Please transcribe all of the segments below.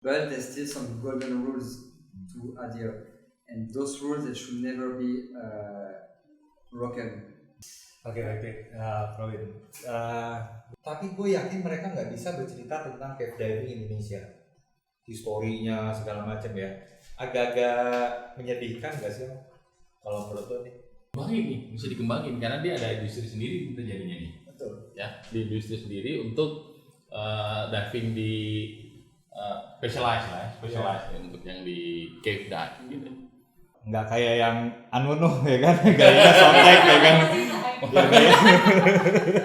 but there's still some golden rules to adhere, and those rules they should never be broken. Oke, Robin. Tapi gue yakin mereka nggak bisa bercerita tentang cave diving Indonesia, historinya segala macam ya. Agak-agak menyedihkan nggak sih kalau menurut lo nih? Kembangin nih, bisa dikembangin karena dia ada industri sendiri terjadinya nih. Betul. Ya, di industri sendiri untuk diving di specialized ya, untuk yang di cave dive gitu. Nggak kayak yang Anunuh ya kan, gayanya sotek ya kan.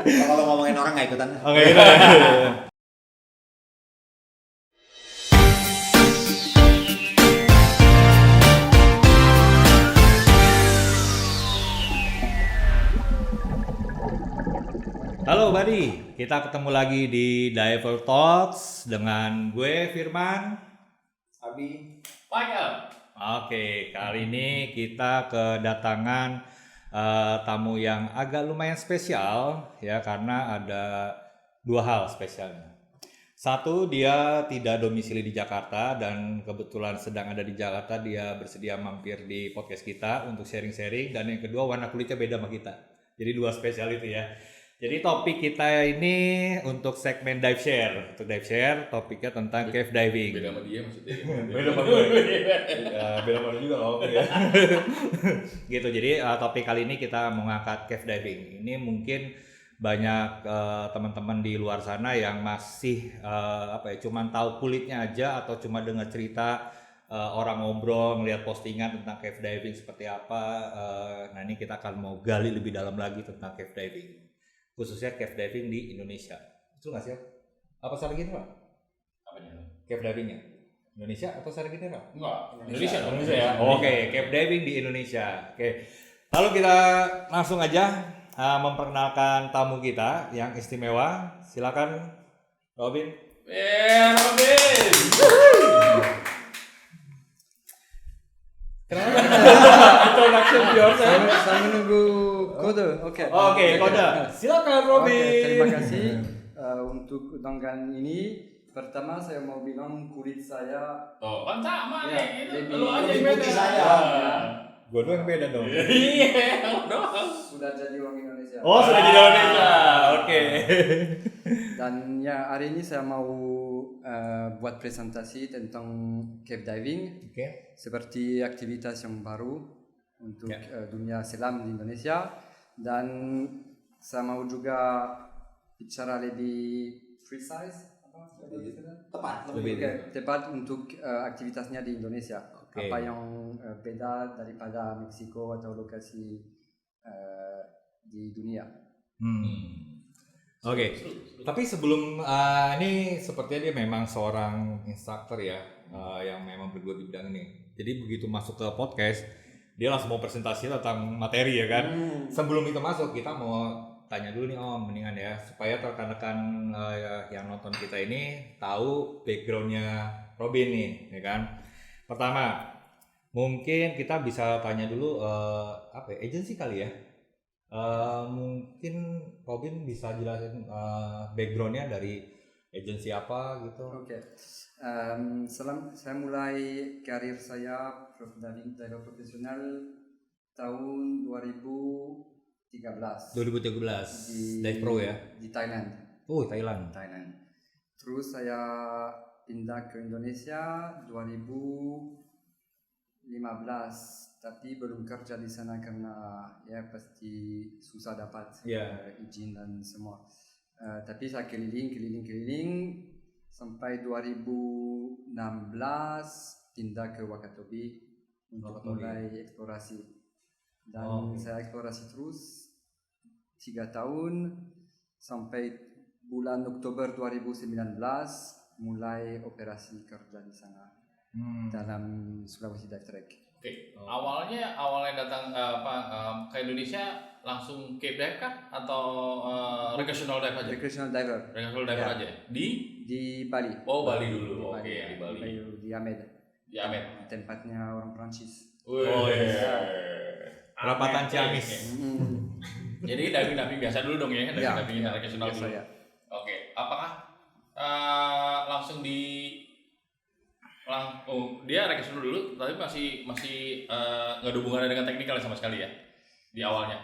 Kalau ngomongin orang nggak ikutan. Oke, gitu. Halo buddy, kita ketemu lagi di Diver Talks dengan gue Firman, Abi. Michael. Oke, kali ini kita kedatangan tamu yang agak lumayan spesial ya, karena ada dua hal spesialnya. Satu, dia tidak domisili di Jakarta dan kebetulan sedang ada di Jakarta. Dia bersedia mampir di podcast kita untuk sharing-sharing. Dan yang kedua, warna kulitnya beda sama kita. Jadi dua spesial itu ya. Jadi topik kita ini untuk segmen dive share. Untuk dive share topiknya tentang cave diving. Beda sama dia maksudnya. Beda sama gue. Beda sama juga loh. Gitu. Jadi topik kali ini kita mengangkat cave diving. Ini mungkin banyak teman-teman di luar sana yang masih cuman tahu kulitnya aja atau cuma dengar cerita orang ngobrol, ngelihat postingan tentang cave diving seperti apa. Nah, ini kita akan mau gali lebih dalam lagi tentang cave diving. Khususnya cave diving di Indonesia. Betul nggak sih? Apa salah gitu Pak? Apanya? Cave divingnya? Indonesia atau salah gitu Pak? Enggak, Indonesia ya. Oke, cave diving di Indonesia. Oke. Lalu kita langsung aja memperkenalkan tamu kita yang istimewa. Silakan Robin. Robin. Introduction yourself. Saya menunggu kode. Oke, kode. Silakan Robin. Terima kasih untuk undangan ini. Pertama saya mau bilang kulit saya. Oh, kan sama Ya, nih. lebih Lu aja yang putih beda. saya. Gue doang yang beda dong. Iya, doang. Sudah jadi orang Indonesia. Oh, sudah jadi Indonesia. Oke. Dan ya hari ini saya mau buat presentasi tentang cave diving. Oke. Seperti aktivitas yang baru untuk dunia selam di Indonesia, dan saya mau juga bicara lebih precise, tepat untuk aktivitasnya di Indonesia. Okay. Apa yang beda daripada Meksiko atau lokasi di dunia. Oke. Tapi sebelum ini sepertinya dia memang seorang instruktur ya, yang memang bergelut di bidang ini. Jadi begitu masuk ke podcast, dia langsung mau presentasi tentang materi ya kan. Sebelum itu masuk, kita mau tanya dulu nih Om, mendingan ya, supaya rekan-rekan yang nonton kita ini tahu backgroundnya Robin nih, ya kan. Pertama, mungkin kita bisa tanya dulu agensi kali ya. Mungkin Robin bisa jelasin backgroundnya dari agensi apa gitu. Oke. Saya mulai karir saya diver profesional tahun 2013. 2013. Dive pro ya? Di Thailand. Oh, Thailand. Terus saya pindah ke Indonesia 2015, tapi belum kerja di sana karena ya pasti susah dapat izin dan semua. Tapi saya keliling sampai 2016 pindah ke Wakatobi untuk mulai eksplorasi. Dan saya eksplorasi terus 3 tahun sampai bulan Oktober 2019 mulai operasi kerja di sana dalam Sulawesi Dive Track. Oke. Awalnya datang ke Indonesia langsung cave dive kah atau recreational dive aja? Recreational diver. Recreational diver aja. Di Bali. Oh, Bali dulu. Oke, di Bali. Di Amed. Di Amed. Tempatnya orang Prancis. Oh iya. Perapatan Ciamis. Jadi diving biasa dulu dong ya, diving recreational dulu. Ya. Oke. Apakah langsung di Dia recreational dulu, tapi masih nggak ada hubungannya dengan teknikal sama sekali ya di awalnya.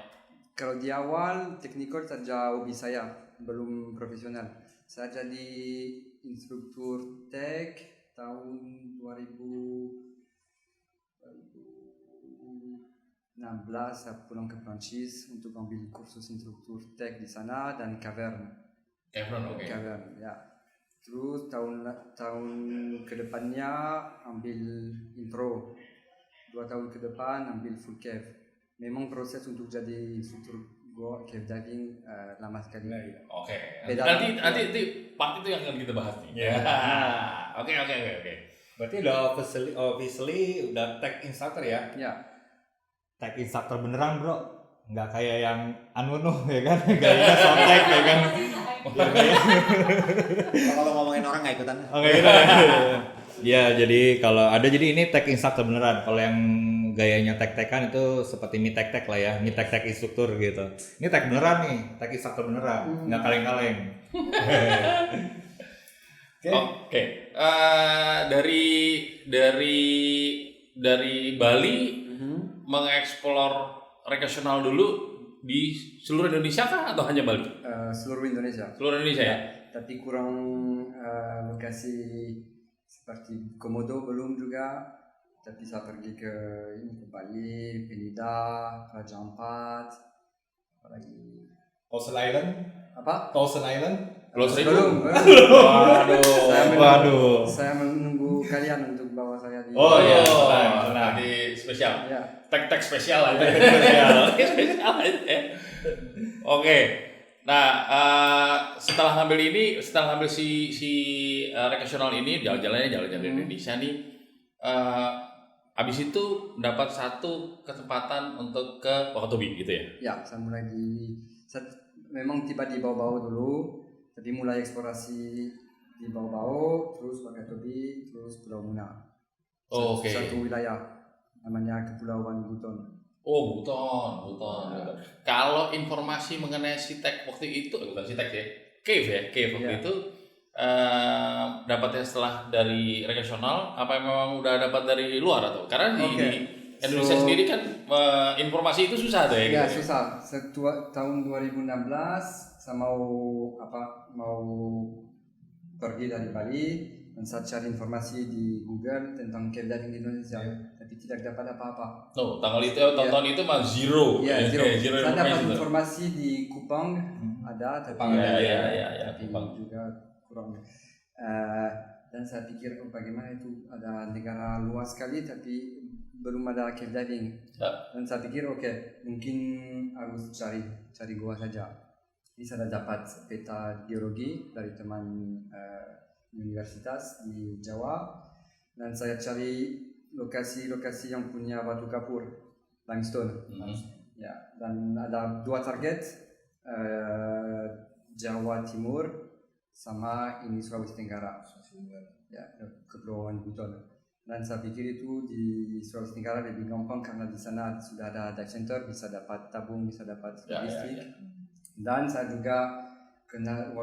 Kalau di awal teknikal saja hobi saya, belum profesional. Saya jadi instruktur tech tahun 2016. Saya pulang ke Prancis untuk ambil kursus instruktur tech di sana dan cavern. Oke. Cavern, ya. Terus tahun kedepannya ambil intro. 2 tahun ke depan ambil full cave. Memang proses untuk jadi instruktur cave diving lama sekali. Oke. Beda Nanti part itu yang akan kita bahas nih. Oke. Berarti udah officially udah tech instructor ya? Ya. Tech instructor beneran bro, nggak kayak yang ya kan, gayanya sotek ya kan. Kalau ngomongin orang nggak ikutan. Oke gitu. Ya jadi jadi ini tech instructor beneran. Kalau yang gayanya tech-tekan itu seperti mie tech lah ya, mie tech instruktur gitu. Ini tech beneran nih, tech instructor beneran, nggak kaleng-kaleng. Oke. Dari Bali mengeksplor rekreasional dulu di seluruh Indonesia kah atau hanya Bali? Seluruh Indonesia. Seluruh Indonesia ya. Tapi kurang lokasi seperti Komodo belum juga. Tapi saya pergi ke Bali, Penida, Raja Ampat, apalagi Thousand Island? apa? Thousand Island? Belum. Waduh. Saya menunggu kalian untuk bawa saya di. Oh iya, tenang. Di spesial. Ya. Tag spesial aja. Spesial aja. Oke. Nah, setelah ngambil si rekreasional ini, jalan-jalan Indonesia nih, habis itu dapat satu kesempatan untuk ke Wakatobi gitu ya? Ya, saya mulai memang tiba di bawah-bawah dulu, tapi mulai eksplorasi di bawah-bawah, terus Wakatobi, terus Pulau Muna. Oke. Satu wilayah namanya Kepulauan Buton. Oh, Buton. Kalau informasi mengenai Sitek waktu itu, bukan Sitek ya, cave waktu itu dapatnya setelah dari rekreasional, apa memang udah dapat dari luar atau? Karena di Indonesia sendiri kan informasi itu susah tuh ya. Ya gitu. susah. Tahun 2016 saya mau pergi dari Bali dan saya cari informasi di Google tentang cave diving di Indonesia, tapi tidak dapat apa-apa. Tahun itu mah zero. Iya, zero. Saya dapat information. informasi di Kupang ada, tapi tapi Kupang juga kurang. Dan saya pikir bagaimana itu ada negara luas sekali tapi belum ada cave diving. Dan saya pikir mungkin harus cari gua saja. Ini saya dapat peta geologi dari teman universitas di Jawa dan saya cari lokasi-lokasi yang punya batu kapur, limestone. Ya, dan ada 2 target, Jawa Timur sama ini Sulawesi Tenggara. Ya, Kepulauan Buton. Dan saya pikir itu di Sulawesi Tenggara lebih gampang karena di sana sudah ada dive center, bisa dapat tabung, bisa dapat logistik. Dan saya juga kenal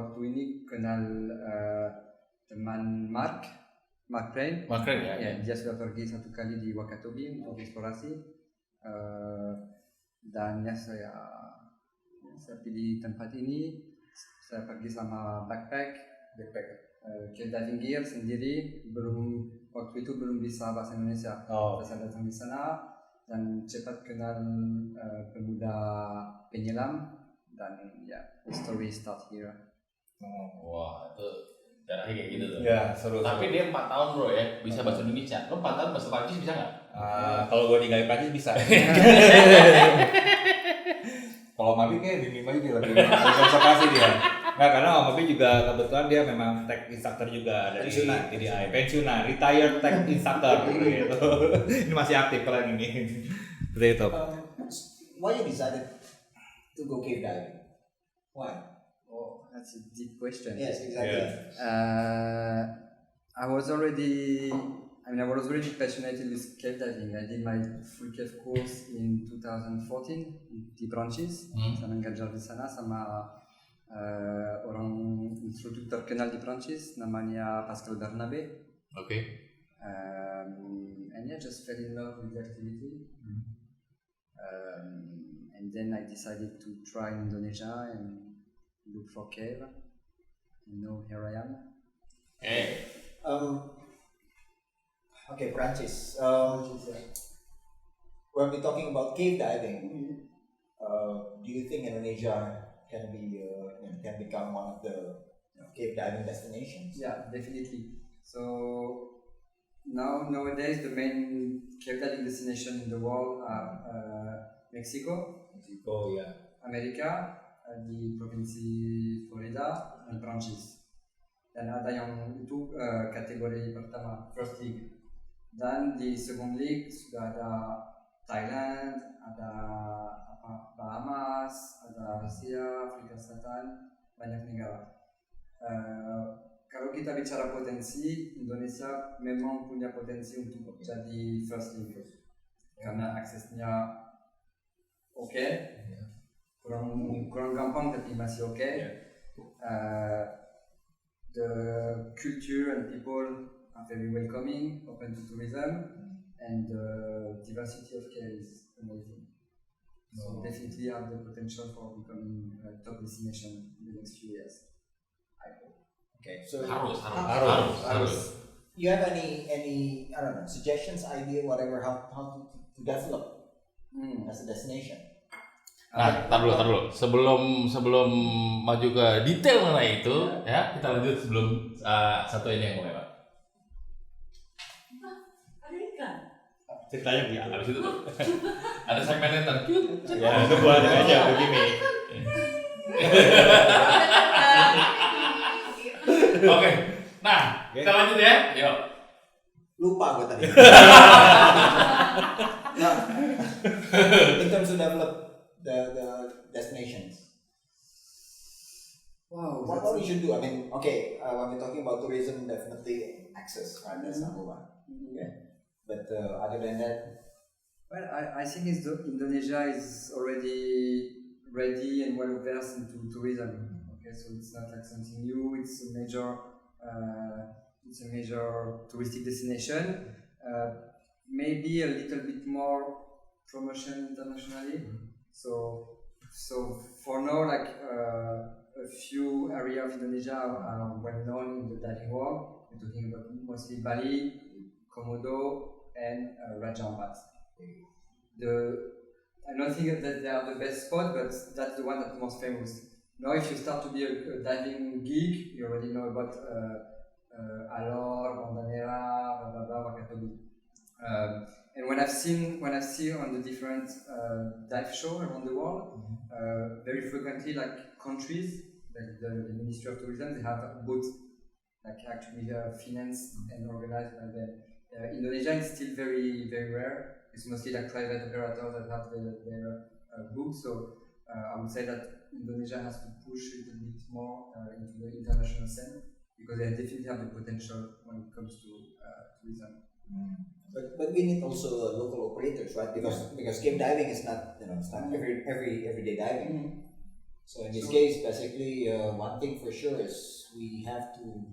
teman Mark Crane. Ya, dia sudah pergi 1 kali di Wakatobi untuk eksplorasi. Dan ya saya pilih tempat ini. Saya pergi sama backpack, cave diving gear sendiri. Waktu itu belum bisa bahasa Indonesia. Saya datang di sana dan cepat kenal pemuda penyelam dan the story start here. Wah, itu caranya kayak gitu tuh. Ya, seru. Tapi dia 4 tahun bro ya, bisa bahasa Indonesia. Lo 4 tahun bahasa Prancis bisa nggak? Kalau gue tinggal di Prancis bisa. Kalau Mabi kayak di Mima ini lagi konservasi dia. Nggak, karena Om Mabi juga kebetulan dia memang tech instructor juga dari TDI. Pensiunan, retired tech instructor gitu. Ini masih aktif kalau yang ini. Seperti itu. Why you decided to go cave diving? Why? Oh, that's a deep question. Yes, exactly. I was already passionate with cave diving. I did my full cave course in 2014 di Prancis. Saya mengajar di sana sama orang instruktur terkenal di Prancis namanya Pascal Bernabe. And yeah, just fell in love with the activity. And then I decided to try Indonesia and look for cave. And now here I am. Okay, Francis. When we're talking about cave diving, do you think Indonesia can become one of the cave diving destinations? Yeah, definitely. So nowadays the main cave diving destination in the world are Mexico, ya. Amerika, di provinsi Florida, dan Prancis. Dan ada yang itu kategori pertama, first league. Dan di second league sudah ada Thailand, ada Bahamas, ada Rusia, Afrika Selatan, banyak negara. Kalau kita bicara potensi, Indonesia memang punya potensi untuk jadi first league karena aksesnya oke, kurang gampang tapi masih oke. The culture and people are very welcoming, open to tourism, and the diversity of care is amazing. So definitely have the potential for becoming a top destination in the next few years. I hope. Okay, so Harus. you have any I don't know, suggestions, idea, whatever, how to develop as a destination? Nah, tar dulu. Sebelum maju ke detail mengenai itu, ya kita lanjut sebelum satu ini yang mulai, Pak. Ada ikan. Ceritanya Ya, begitu. habis itu tuh. Ada segmen yang tercute. Ya, itu buat aja begini. Oke. Nah, kita lanjut ya. Yuk. Lupa gue tadi. Nah, in terms of develop the destinations, what we should do? I mean, okay, when we're talking about tourism, definitely access, right? That's number one. Okay, but other than that, well, I think Indonesia is already ready and well versed into tourism. Okay, so it's not like something new. It's a major touristic destination. Maybe a little bit more promotion internationally. So for now, like a few areas of Indonesia are well known in the diving world. We're talking about mostly Bali, Komodo, and Raja Ampat. I don't think that they are the best spot, but that's the one that's most famous. Now, if you start to be a diving geek, you already know about Alor, Bandanera, blah blah blah, Wakatobi. And when I've seen on the different dive shows around the world, very frequently, like countries, like the Ministry of Tourism, they have boats, like actually financed and organized by them. Indonesia is still very very rare. It's mostly like private operators that have their books. So I would say that Indonesia has to push a little bit more into the international scene because they definitely have the potential when it comes to tourism. But we need also local operators, right? Because cave diving is not it's not everyday diving. So in this case, basically, one thing for sure is we have to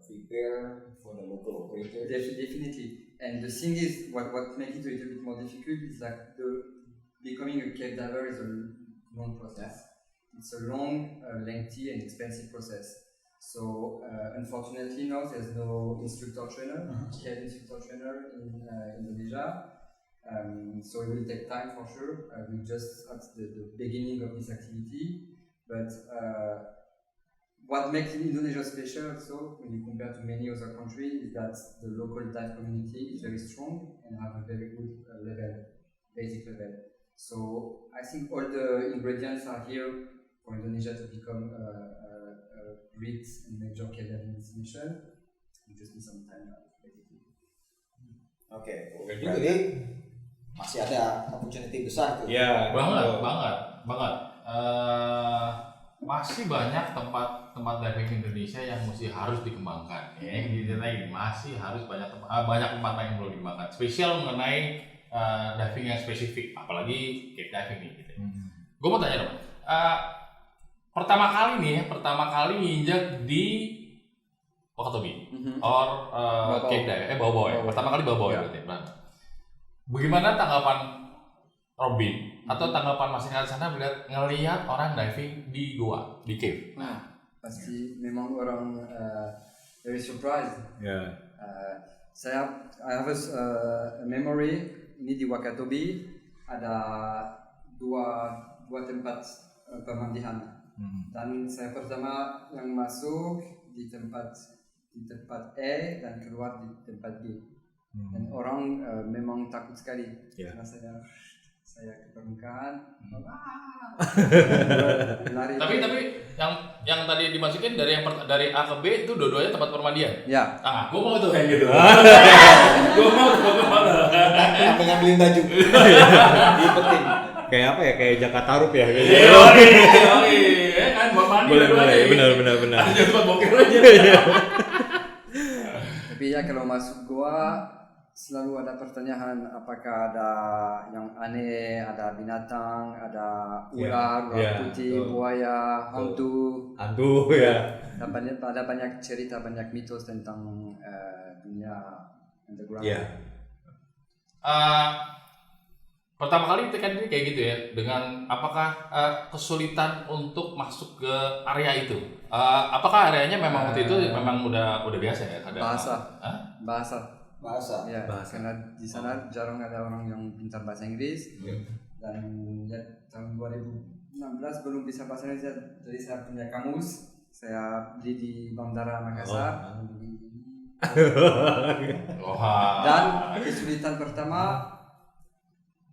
prepare for the local operator. Definitely. And the thing is, what makes it a little bit more difficult is like becoming a cave diver is a long process. It's a long, lengthy, and expensive process. So unfortunately now there's no instructor trainer, cave instructor trainer in Indonesia. So it will take time for sure. We're just at the beginning of this activity. But what makes Indonesia special also, when you compare to many other countries, is that the local dive community is very strong and have a very good basic level. So I think all the ingredients are here for Indonesia to become a great and major cave diving destination. We just need some time basically. Okay, berarti masih ada opportunity besar tuh. Ya, banget. Masih banyak tempat diving Indonesia yang harus dikembangkan. Masih harus banyak tempat yang perlu dikembangkan. Spesial mengenai diving yang spesifik, apalagi cave diving nih. Gitu. Gue mau tanya dong. Pertama kali nginjak di Wakatobi Mhm. or Bawa-bawa. cave dive, bawa-bawa ya. Bawa-bawa. Pertama kali bawa-bawa ya Ya. berarti. Nah, bagaimana tanggapan Robin atau tanggapan Mas Ingat sana ngelihat orang diving di gua, di cave? Nah, pasti memang orang very surprised. Ya. I have a memory ini di Wakatobi ada dua tempat pemandian. Dan saya pertama yang masuk di tempat E dan keluar di tempat B. Dan orang memang takut sekali karena saya ke permukaan. Lari. Tapi yang tadi dimasukin dari A ke B itu dua-duanya tempat permandian. Ya. Ah, gua mau tuh kayak gitu. Gua mau Sampai ngambilin baju. Diipetin. Kayak apa ya? Kayak Jakarta Rup ya. Gitu. Ya kan buat mandi. Boleh, benar. Jangan tempat bokeh aja. Tapi ya kalau masuk gua selalu ada pertanyaan apakah ada yang aneh, ada binatang, ada ular, putih, buaya, hantu. Ya. Ada banyak cerita, banyak mitos tentang dunia underground. Ya. Pertama kali kan dia kayak gitu ya, dengan apakah kesulitan untuk masuk ke area itu? Apakah areanya memang waktu itu memang udah biasa ya? Ada Bahasa. Ya, Bahasa. karena di sana jarang ada orang yang pintar bahasa Inggris. Dan ya, tahun 2016 belum bisa bahasa Inggris, jadi saya punya kamus. Saya beli di Bandara Makassar. Dan kesulitan pertama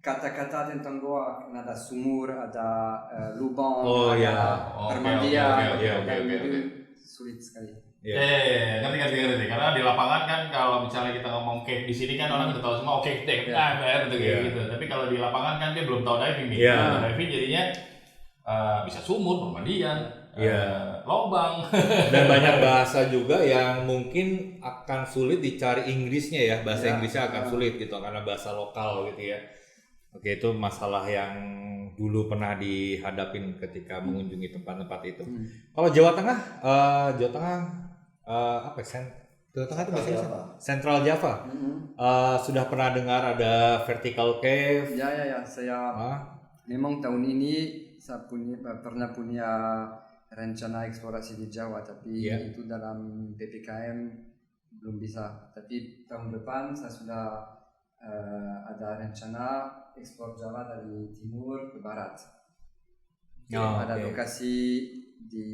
kata-kata tentang goa, ada sumur, ada lubang, ada permandian, dan itu sulit sekali. Ngerti. Karena di lapangan kan kalau misalnya kita ngomong cave di sini kan orang udah tahu semua cave, bayar gitu. Tapi kalau di lapangan kan dia belum tahu diving nih. Diving jadinya bisa sumur, permandian, lubang. Dan banyak bahasa juga yang mungkin akan sulit dicari Inggrisnya ya. Bahasa Inggrisnya akan sulit gitu karena bahasa lokal gitu ya. Oke, itu masalah yang dulu pernah dihadapin ketika mengunjungi tempat-tempat itu. Kalau Jawa Tengah apa ya? Jawa Tengah itu bahasa Indonesia? Central Java. Sudah pernah dengar ada vertical cave? Ya. Saya memang tahun ini saya pernah punya rencana eksplorasi di Jawa, tapi itu dalam PPKM belum bisa. Tapi tahun depan saya sudah ada rencana ekspor Jawa dari timur ke barat. Ada lokasi di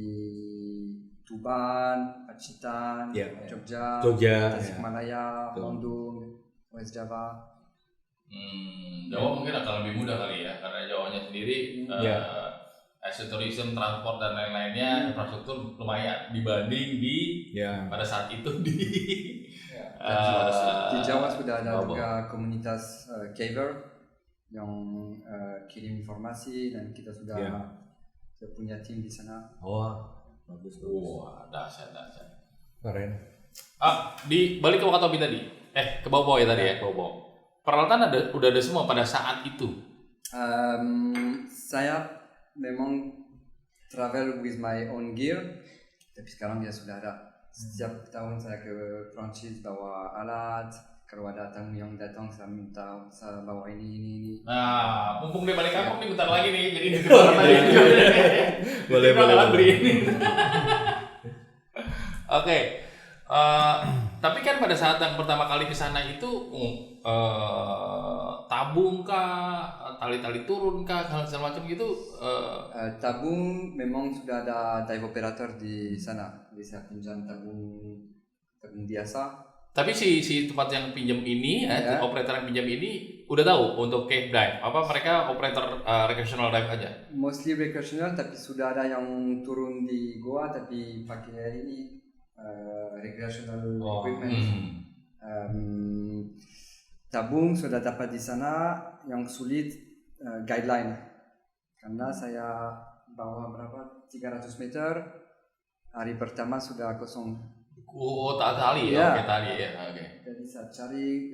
Tuban, Pacitan, Jogja, Tasikmalaya, Bandung, West Java. Jawa mungkin akan lebih mudah kali ya, karena Jawanya sendiri asset tourism, transport dan lain-lainnya infrastruktur lumayan dibanding pada saat itu di Jawa sudah ada juga komunitas caver yang kirim informasi dan kita sudah punya tim di sana. Bagus. Dahsyat. Keren. Di balik ke Wakatobi tadi. Ke bawah ya tadi ya, ke bawah. Peralatan udah ada semua pada saat itu. Saya memang travel with my own gear, tapi sekarang dia sudah ada. Setiap tahun saya ke Prancis bawa alat. Kalau ada tamu yang datang saya minta saya bawa ini. Nah, mumpung dia balik kampung nih bentar lagi nih, jadi di depan tadi. Boleh. Beli ini. Oke. Tapi kan pada saat yang pertama kali ke sana itu tabung kah, tali-tali turun kah, segala macam gitu. Tabung memang sudah ada dive operator di sana. Jadi saya pinjam tabung biasa. Tapi si tempat yang pinjam ini, operator yang pinjam ini udah tahu untuk cave dive. Apa mereka operator recreational dive aja? Mostly recreational, tapi sudah ada yang turun di goa tapi pakai ini recreational equipment. Tabung sudah dapat di sana, yang sulit guideline. Karena saya bawa 300 meter, hari pertama sudah kosong. Tak tali ya, pakai tali ya. Jadi saya cari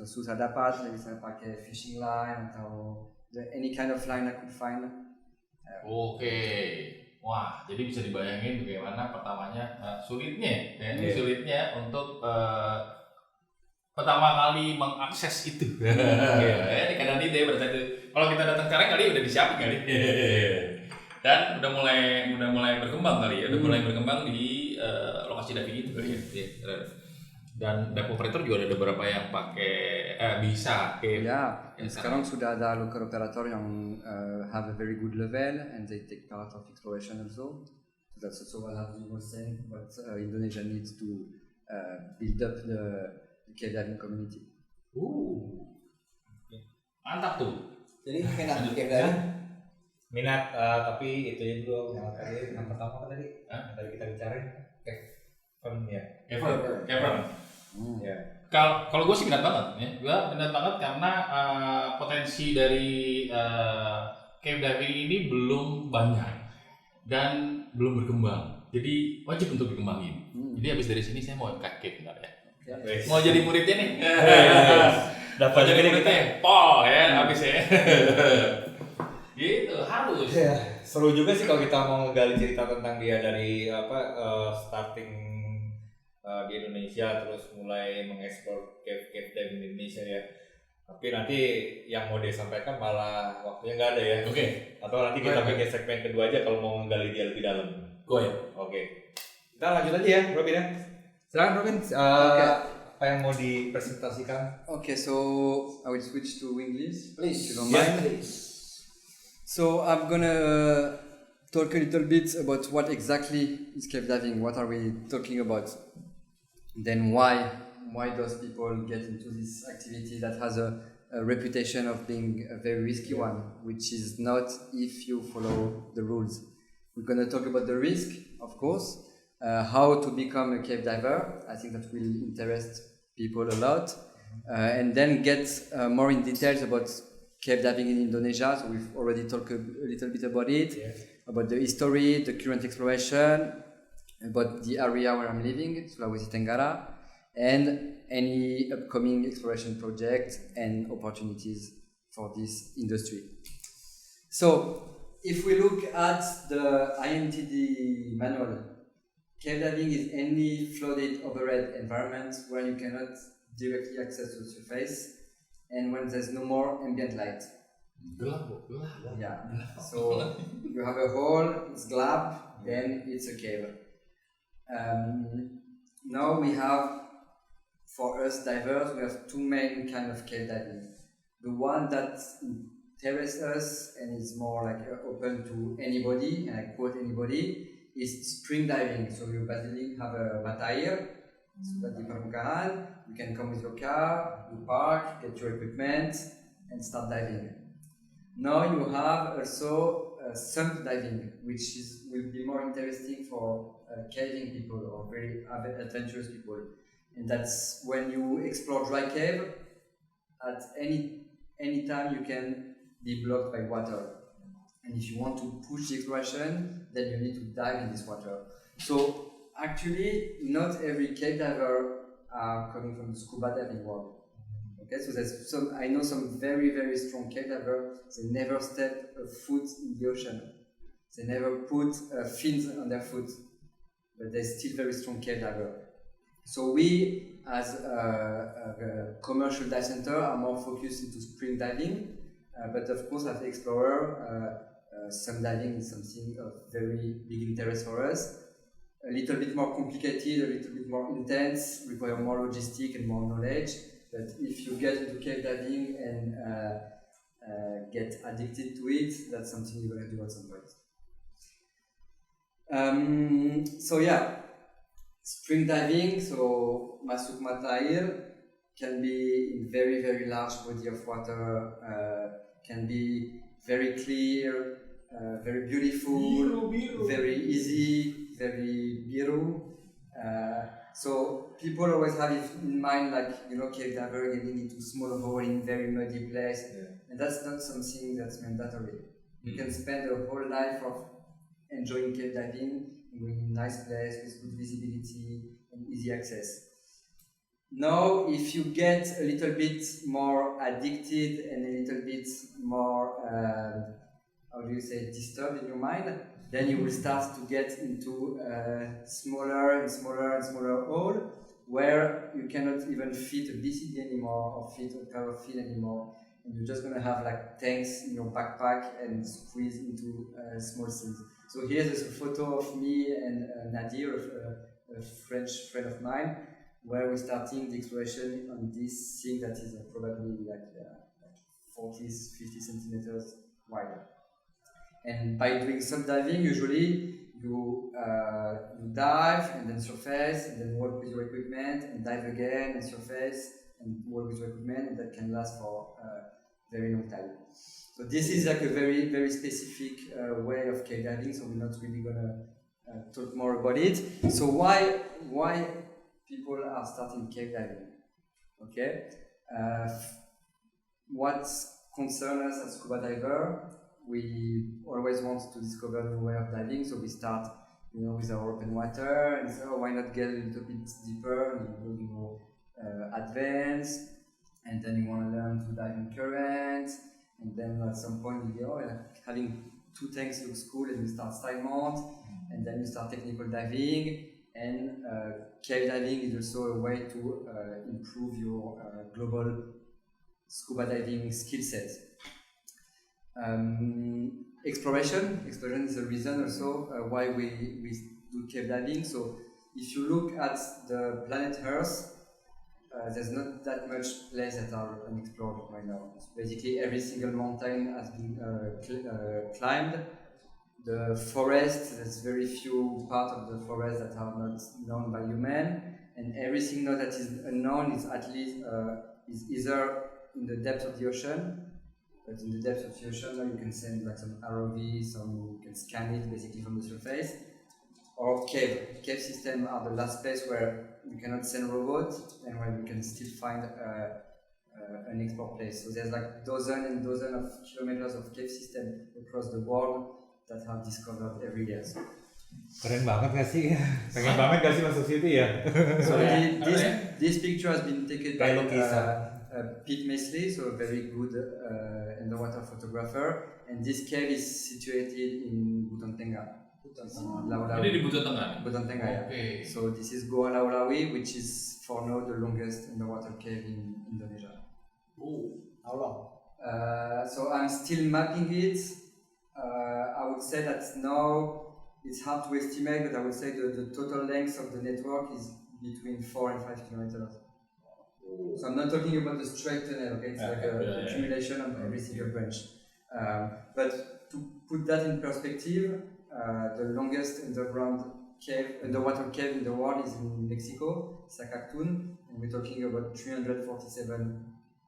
susah dapat, jadi saya pakai fishing line atau any kind of line I could find. Wah, jadi bisa dibayangin bagaimana pertamanya sulitnya untuk pertama kali mengakses itu. Di kanan itu ya pada saat itu. Kalau kita datang sekarang kali udah disiapin kali. Dan udah mulai berkembang kali ya, udah mulai berkembang di lokasi diving itu kali ya. Dan dive operator juga ada beberapa yang pakai bisa Ya, sekarang sudah ada local operator yang have a very good level and they take part of exploration also. So that's also what I was saying, but Indonesia needs to build up the cave diving community. Mantap tuh. Jadi minat cave diving? Minat, tapi itu ya dulu yang pertama kan tadi, tadi kita bicara Kevin ya. Kevin. Ya. Kalau gue sih minat banget ya. Gue minat banget karena potensi dari cave diving ini belum banyak dan belum berkembang. Jadi wajib untuk dikembangin. Jadi habis dari sini saya mau cave bentar ya. Mau jadi muridnya nih. Dapat jadi muridnya. Pol ya habis ya. Gitu harus. Ya, seru juga sih kalau kita mau menggali cerita tentang dia dari starting di Indonesia terus mulai mengeksplor cave diving di Indonesia ya. Tapi nanti yang mau dia sampaikan malah waktunya nggak ada ya. Oke. Atau nanti kita bikin segmen kedua aja kalau mau menggali dia lebih dalam. Go ya. Oke. Kita lanjut aja ya, Robin ya. Silakan Robin. Apa yang mau dipresentasikan? Okay, so I will switch to English. Please, if you don't mind. please. So I'm gonna talk a little bit about what exactly is cave diving. What are we talking about? Then why does people get into this activity that has a reputation of being a very risky one, which is not if you follow the rules. We're going to talk about the risk, of course, how to become a cave diver. I think that will interest people a lot, and then get more in details about cave diving in Indonesia. So we've already talked a little bit about it, about the history, the current exploration, about the area where I'm living, Sulawesi Tenggara, and any upcoming exploration projects and opportunities for this industry. So, if we look at the INTD manual, cave diving is any flooded overhead environment where you cannot directly access the surface and when there's no more ambient light. Yeah. So you have a hole, it's glab, then it's a cave. Now we have, for us divers, we have two main kind of cave diving. The one that interests us and is more like open to anybody, and I quote anybody, is spring diving. So you basically have a mata air, di permukaan, you can come with your car, you park, get your equipment, and start diving. Now you have also sump diving, which will be more interesting for caving people or very adventurous people. And that's when you explore dry cave, at any time you can be blocked by water. And if you want to push the exploration, then you need to dive in this water. So actually, not every cave diver are coming from the scuba diving world. Okay, so there's I know some very, very strong cave divers, they never step a foot in the ocean. They never put fins on their foot, but they're still very strong cave diver. So we, as a commercial dive center, are more focused into spring diving, but of course as an explorer, sun diving is something of very big interest for us. A little bit more complicated, a little bit more intense, require more logistic and more knowledge. But if you get into cave diving and get addicted to it, that's something you're going to do at some point. So yeah, spring diving, so masuk mata air, can be in very, very large body of water, can be very clear, very beautiful, very easy, very biru. So people always have it in mind, like, you know, cave diver getting into small hole in very muddy place, and that's not something that's mandatory. You can spend a whole life of enjoying cave diving in a nice place with good visibility and easy access. Now, if you get a little bit more addicted and a little bit more, how do you say, disturbed in your mind, then you will start to get into smaller and smaller and smaller hole where you cannot even fit a BCD anymore or fit a pair of feet anymore. And you're just gonna have like tanks in your backpack and squeeze into small things. So here's a photo of me and Nadir, a French friend of mine, where we're starting the exploration on this thing that is probably like 40, 50 centimeters wide. And by doing subdiving, usually you dive and then surface and then work with your equipment and dive again and surface and work with your equipment, and that can last for a very long time. So this is like a very, very specific way of cave diving, so we're not really gonna talk more about it. So why people are starting cave diving? Okay, what concerns us as scuba diver, we always want to discover new way of diving, so we start, with our open water and say, oh, why not get a little bit deeper, and you advance, and then you want to learn to dive in current, and then at some point you go, having 2 tanks looks cool, and you start style mount, and then you start technical diving, and cave diving is also a way to improve your global scuba diving skill set. Exploration is a reason also why we do cave diving. So if you look at the planet Earth, there's not that much place that are unexplored right now. So basically every single mountain has been climbed. The forest, there's very few parts of the forest that are not known by human, and everything now that is unknown is at least is either in the depth of the ocean. But in the depth of the ocean, now you can send like some ROV, you can scan it basically from the surface. Or cave systems are the last place where you cannot send robots and where you can still find an export place. So there's like dozens and dozens of kilometers of cave system across the world that have discovered every year. So, Keren banget gak sih? Pengen banget gak sih masuk situ ya? so this picture has been taken by Pete Mesley, so a very good underwater photographer, and this cave is situated in Butantenga. Ini di Butantenga, Okay. So this is Goa Laulawi, which is for now the longest underwater cave in Indonesia. Oh, how long? So I'm still mapping it. I would say that now it's hard to estimate, but I would say the total length of the network is between 4 and 5 kilometers. So I'm not talking about the straight tunnel, okay? It's accumulation of every single branch. But to put that in perspective, the longest underwater cave in the world is in Mexico, Zacatún, and we're talking about 347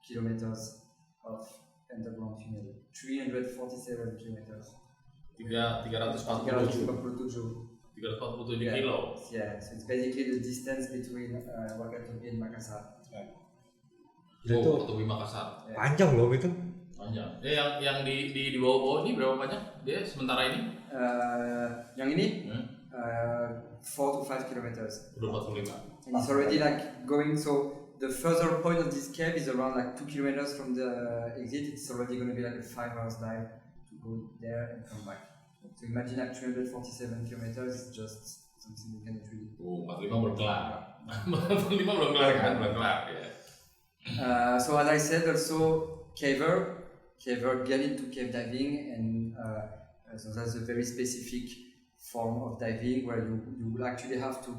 kilometers of underground tunnel. 347 kilometers. 347 kilo. Yeah, so it's basically the distance between Wakatobi and Makassar. Itu Makassar. panjang loh itu. Panjang. Yang di bawah-bawah ini berapa banyak? Dia sementara ini? Yang ini 4 to 5 kilometers. Udah 45. And it's already like going, so the further point of this cave is around like 2 kilometers from the exit. It's already going to be like a 5 hours dive to go there and come back. So imagine like 347 kilometers is just something you cannot really. 45 belum kelar. 45 belum kelar kan? Belum kelar ya. So as I said, also caver get into cave diving, and so that's a very specific form of diving where you will actually have to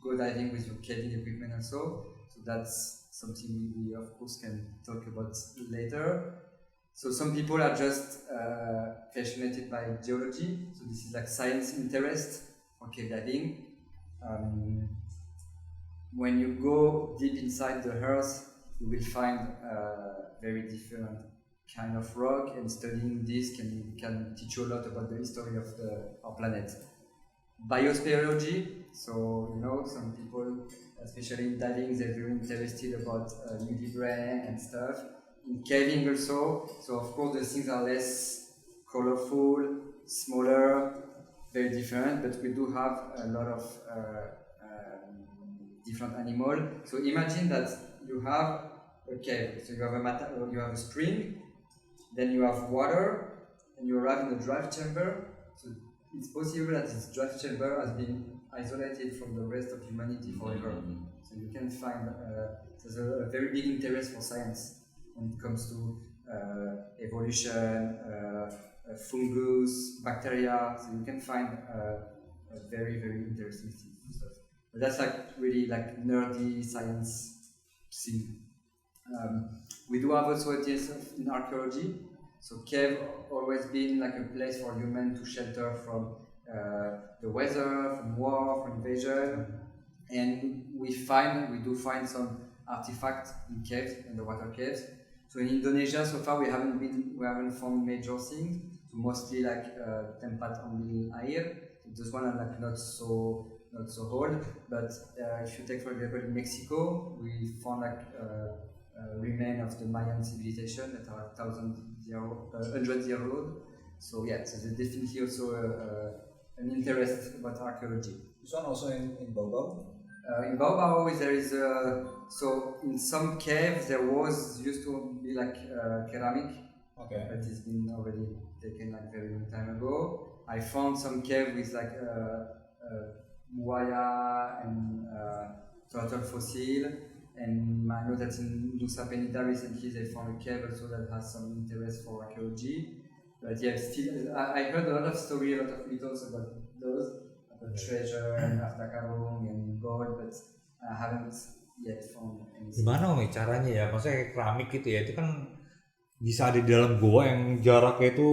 go diving with your caving equipment also. So that's something we of course can talk about later. So some people are just fascinated by geology, so this is like science interest for cave diving. When you go deep inside the earth, you will find very different kind of rock, and studying this can teach you a lot about the history of our planet. Biospeleology, so some people, especially in diving, they're very interested about nudibranch and stuff. In caving also, so of course the things are less colorful, smaller, very different, but we do have a lot of different animals. So imagine that you have a cave, so you have a spring, then you have water, and you arrive in the drive chamber. So it's possible that this draft chamber has been isolated from the rest of humanity forever. So you can find there's a very big interest for science when it comes to evolution, fungus, bacteria. So you can find a very, very interesting stuff. But that's like really like nerdy science thing. We do have also ideas in archaeology. So cave always been like a place for humans to shelter from the weather, from war, from invasion, and we do find some artifacts in caves, underwater caves. So in Indonesia, so far we haven't found major things. So mostly like tempat ambil air. This one are like not so old. But if you take for example in Mexico, we found like remain of the Mayan civilization that are 100 years old. So yeah, so there's definitely also an interest about archaeology. This one also in Bobo? In Baobao there is so in some caves there used to be like ceramic, Okay. but it's been already taken like very long time ago. I found some cave with like buaya and turtle fossil, and I know that in Nusa Penida recently they found a cave also that has some interest for archaeology. But yeah, still I heard a lot of stories, a lot of mythos about those, about treasure and harta karun and gold, but I haven't yet found anything. Gimana Om caranya ya? Maksudnya kayak keramik gitu ya, itu kan bisa ada di dalam goa yang jaraknya itu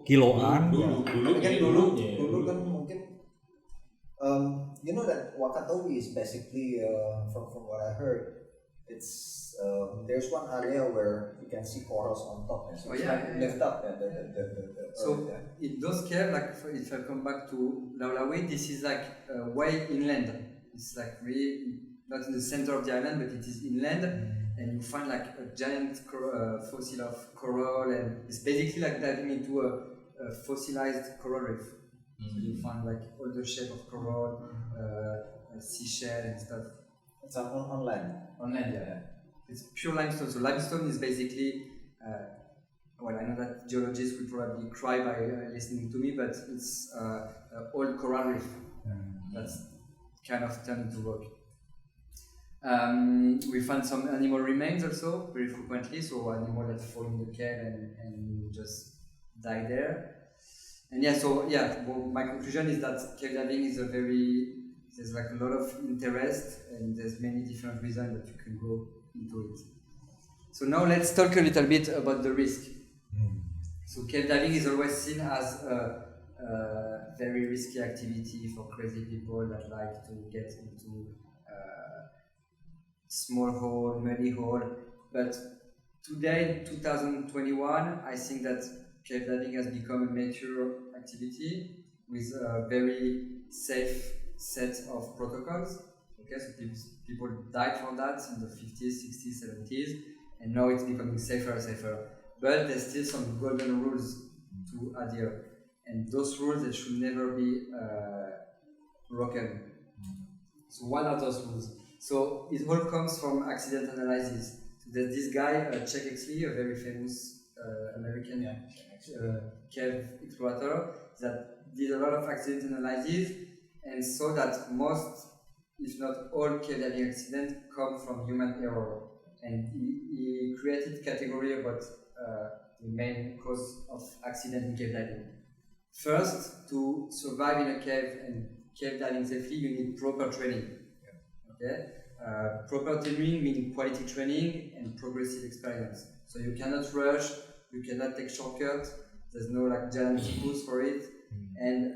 kiloan. Dulu kan mungkin you know that Wakatobi is basically from what I heard, it's there's one area where you can see corals on top, so it's lift up so in those caves, like if I come back to Laulawi, this is like way inland. It's like really not in the center of the island, but it is inland, and you find like a giant fossil of coral, and it's basically like diving into a fossilized coral reef. So you find like all the shape of coral, seashell and stuff. It's on land. On land, yeah. It's pure limestone. So limestone is basically, well, I know that geologists will probably cry by listening to me, but it's old coral reef. That's kind of turned into rock. We find some animal remains also very frequently. So animals that fall in the cave and just die there. And yeah, so yeah, well, my conclusion is that cave diving is there's like a lot of interest, and there's many different reasons that you can go into it. So now let's talk a little bit about the risk. So cave diving is always seen as a very risky activity for crazy people that like to get into small hole, muddy hole. But today, 2021, I think that cave diving has become a mature activity with a very safe set of protocols. Okay, so people died for that in the 50s, 60s, 70s, and now it's becoming safer and safer. But there's still some golden rules to adhere, and those rules they should never be broken. So what are those rules? So it all comes from accident analysis. So there's this guy, Chuck Exley, a very famous American cave explorer, that did a lot of accident analysis and saw that most, if not all, cave diving accidents come from human error. And he created a category about the main cause of accident in cave diving. First, to survive in a cave and cave diving safely, you need proper training. Okay? Proper training meaning quality training and progressive experience. So you cannot rush, you cannot take shortcuts, there's no like giant tools for it, and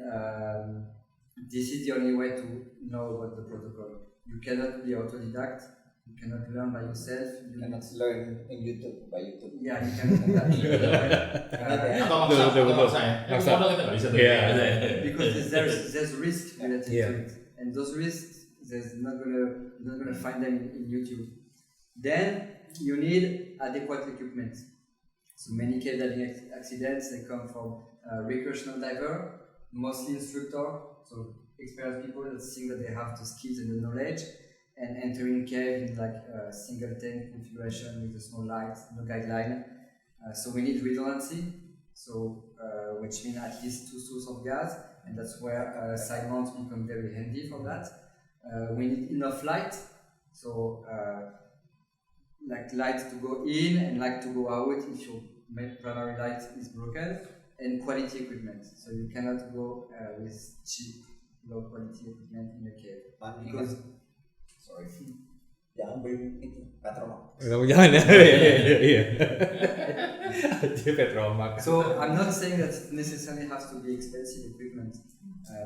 this is the only way to know about the protocol. You cannot be autodidact, you cannot learn by yourself. You cannot learn in YouTube, by YouTube. Yeah, you cannot do that. Because there's risk related to it, and those risks you're not gonna find them in YouTube. Then you need adequate equipment. So many cave diving accidents they come from recreational diver, mostly instructor, so experienced people that think that they have the skills and the knowledge, and entering cave in like a single tank configuration with a small light, no guideline. So we need redundancy. so which means at least 2 sources of gas, and that's where side mounts become very handy for that. We need enough light, so like light to go in and light to go out if your primary light is broken, and quality equipment. So you cannot go with cheap, low quality equipment in the cave. Because sorry. Jangan beli itu petrol. Kamu jangan ya. Iya. Aja Petromax. So I'm not saying that it necessarily has to be expensive equipment,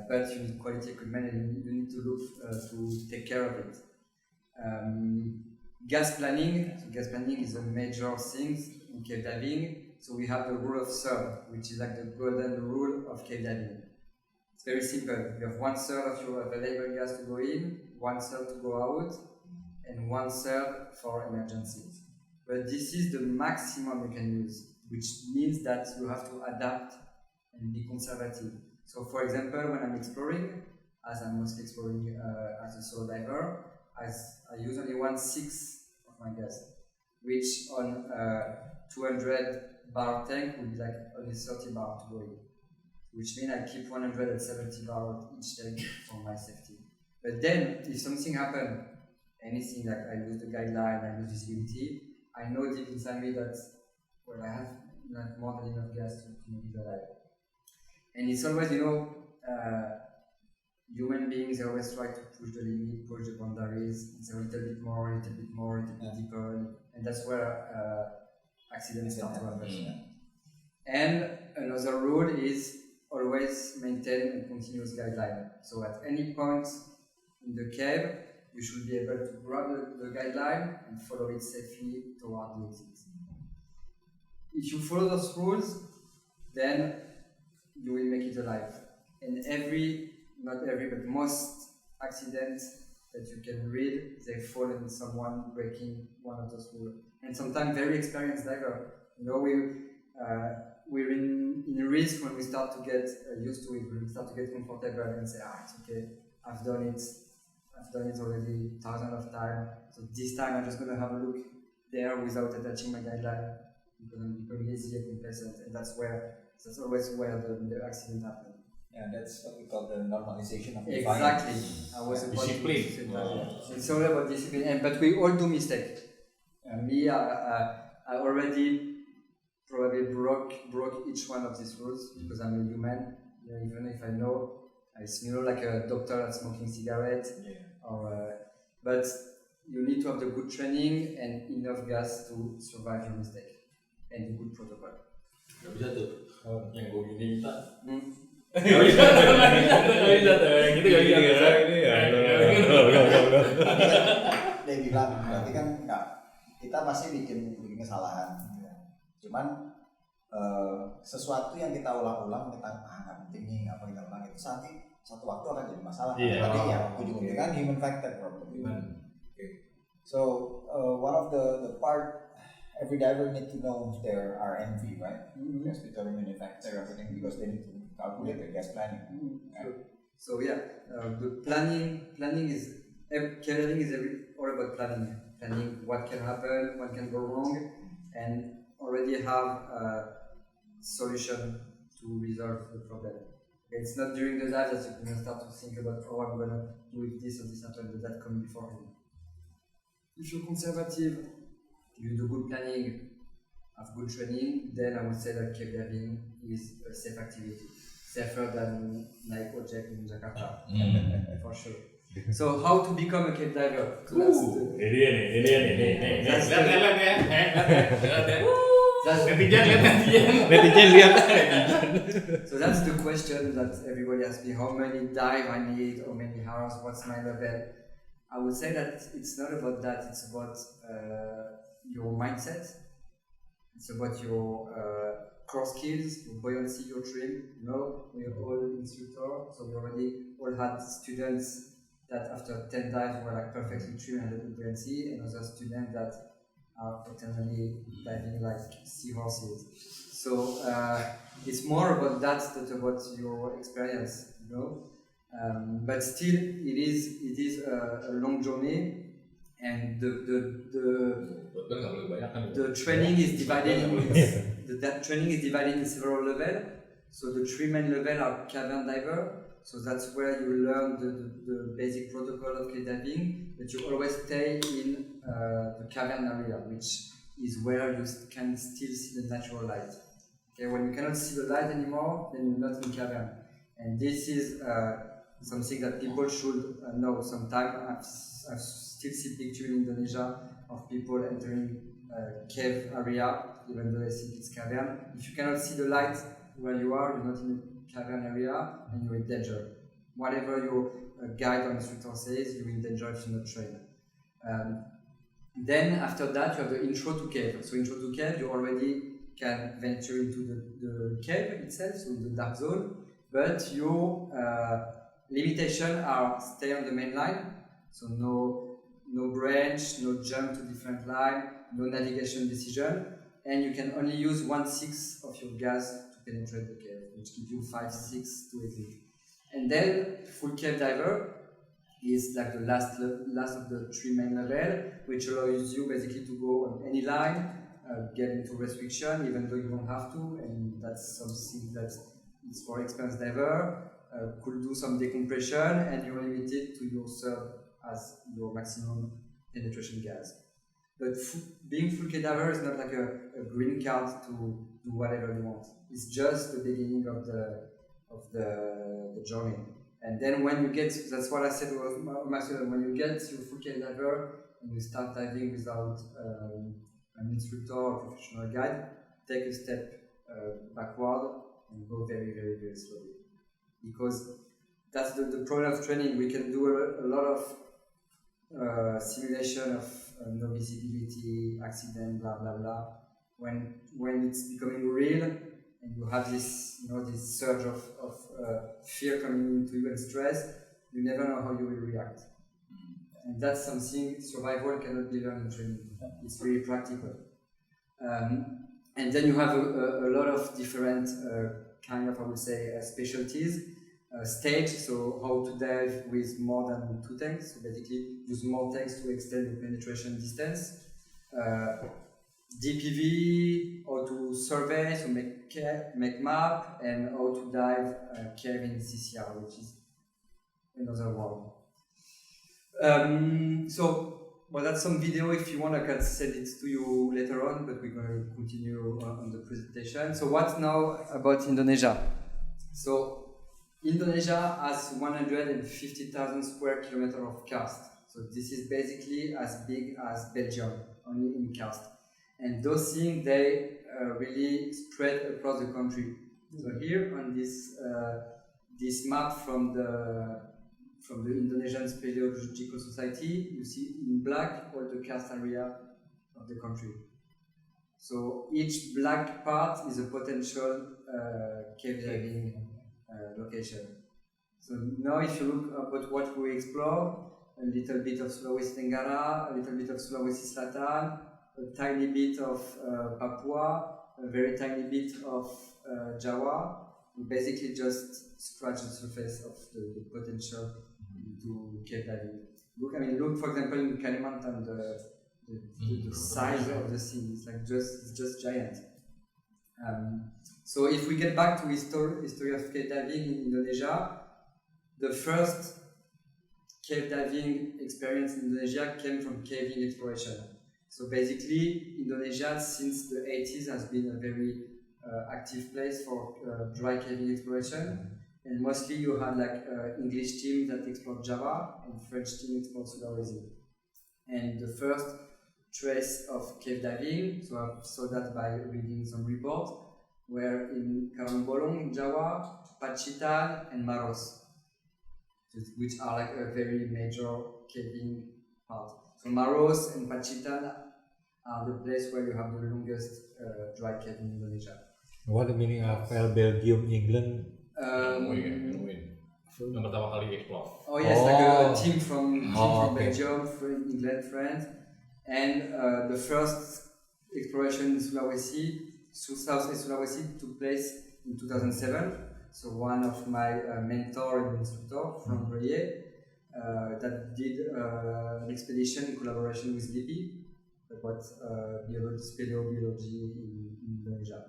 but you need quality equipment and you need to look to take care of it. Gas planning. So gas planning is a major thing in cave diving. So we have the rule of third, which is like the golden rule of cave diving. It's very simple. You have 1/3 of your available gas to go in, 1/3 to go out, and 1/3 for emergencies. But this is the maximum you can use, which means that you have to adapt and be conservative. So for example, when I'm exploring, as I'm mostly exploring as a solo diver, I use only 1/6 of my gas, which on a 200 bar tank would be like only 30 bar to go in, which means I keep 170 bar each tank for my safety. But then, if something happens, anything like I lose the guideline, I lose visibility, I know deep inside me that, well, I have like more than enough gas to make it alive. And it's always, human beings always try to push the limit, push the boundaries. It's a little bit more, a little bit more, a little bit deeper, and that's where accidents start to happen. And another rule is always maintain a continuous guideline. So at any point in the cave, you should be able to grab the guideline and follow it safely toward the exit. If you follow those rules, then you will make it alive. And not every, but most accidents that you can read, they fall in someone breaking one of those rules. And sometimes very experienced diver. We're in risk when we start to get used to it, when we start to get comfortable and say, it's okay, I've done it already thousands of times, so this time I'm just going to have a look there without attaching my guideline, because I'm becoming lazy and complacent, and that's always where the accident happens. Yeah, that's what we call the normalization of Exactly. I was about Discipline. to say that. It's all about discipline, but we all do mistakes. Me, I already probably broke each one of these rules because I'm a human. Even if I know I smell like a doctor that's smoking cigarettes, but you need to have the good training and enough gas to survive your mistake and the good protocol. Gak bisa tuh, yang gue gini kita. Gak bisa tuh, yang gitu gak bisa. Dia bilang, berarti kan kita pasti bikin kesalahan. Cuman sesuatu yang kita ulang-ulang, kita nggak penting nih, apa kita ulang itu satu waktu akan jadi masalah. Tadi ya ujung-ujungnya kan human factor problem. So one of the part every diver need to know their RNV, right? Gas petroleum manufacturer, everything, because they need to calculate their gas planning. So the planning is everything is all about planning. Planning what can happen, what can go wrong, and already have a solution to resolve the problem. It's not during the dive that you're going to start to think about, I'm going to do if this or this happens, but that comes beforehand. If you're conservative, you do good planning, have good training, then I would say that cave diving is a safe activity. Safer than night project in Jakarta, for sure. So how to become a cave diver? So Ini nih. Lihat ya. Netizen lihat. So that's the question that everybody asks me: how many dive I need, how many hours, what's my level? I would say that it's not about that. It's about your mindset. It's about your core skills, your buoyancy, your trim. We're all instructors, so we already all had students that after 10 dives were like perfectly trim and had good buoyancy, and other students that are eternally diving like seahorses. So it's more about that than about your experience, but still it is a long journey, and the Betul nggak boleh banyak. the training is divided in several levels. So the 3 main levels are cavern diver. So that's where you learn the basic protocol of cave diving, but you always stay in the cavern area, which is where you can still see the natural light. Okay, when you cannot see the light anymore, then you're not in cavern. And this is something that people should know. Sometimes I've still see pictures in Indonesia of people entering cave area, even though they think it's cavern. If you cannot see the light where you are, you're not in a cavern area, and you're in danger. Whatever your guide or instructor says, you're in danger if you're not trained. Then after that, you have the intro to cave. So intro to cave, you already can venture into the cave itself, so in the dark zone, but your limitations are stay on the main line, so no branch, no jump to different line, no navigation decision, and you can only use 1/6 of your gas to penetrate the cave, which gives you 5, 6 to 8 feet. And then full cave diver is like the last of the 3 main levels, which allows you basically to go on any line, get into restriction even though you don't have to, and that's something that is for experienced diver, could do some decompression, and you're limited to your sub as your maximum penetration gas. But being full cave diver is not like a green card to do whatever you want. It's just the beginning of the journey. And then when you get, that's what I said when you get your full cave diver and you start diving without an instructor or professional guide, take a step backward and go very, very, very slowly. Because that's the problem of training. We can do a lot of simulation of no visibility, accident, blah, blah, blah. When it's becoming real and you have this, this surge of fear coming into you and stress, you never know how you will react. And that's something survival cannot be learned in training. It's really practical. And then you have a lot of different kind of, I would say, specialties. Stage, so how to dive with more than 2 tanks, so basically use more tanks to extend your penetration distance. DPV, how to survey, so make map, and how to dive cave in CCR, which is another world. Well, that's some video. If you want, I can send it to you later on, but we're going to continue on the presentation. So what now about Indonesia? So Indonesia has 150,000 square kilometers of karst. So this is basically as big as Belgium, only in karst. And those things, they really spread across the country. So here on this map from the Indonesian Speleological Society, you see in black all the karst area of the country. So each black part is a potential cave diving location. So now if you look at what we explored, a little bit of Sulawesi Tenggara, a little bit of Sulawesi Selatan, a tiny bit of Papua, a very tiny bit of Java. We basically just scratch the surface of the potential to cave diving. Look for example in Kalimantan, the size of the sea is like just giant. So if we get back to history of cave diving in Indonesia, the first cave diving experience in Indonesia came from caving exploration. So basically, Indonesia since the 80s has been a very active place for dry caving exploration, and mostly you had like English team that explored Java and French team explored Sulawesi. And the first trace of cave diving, so I saw that by reading some reports, were in Karangbolong in Java, Pacitan and Maros, which are like a very major caving part. So Maros and Pacitan are the place where you have the longest dry cave in Indonesia. What the meaning of Belgium, England? Yang pertama kali explore. Oh yes, like a team from Belgium, England, France, and the first exploration in Southeast Sulawesi took place in 2007. So one of my mentor and instructor from Briey that did an expedition in collaboration with BP, but about speleobiology in Indonesia.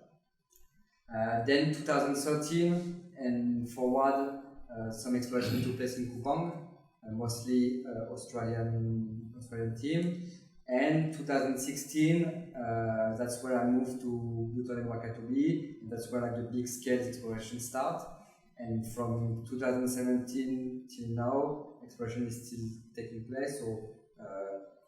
Then 2013 and forward, some exploration took place in Kupang, mostly Australian team. And 2016, that's where I moved to Buton and Wakatobi. That's where like the big scale exploration start. And from 2017 till now, exploration is still taking place. So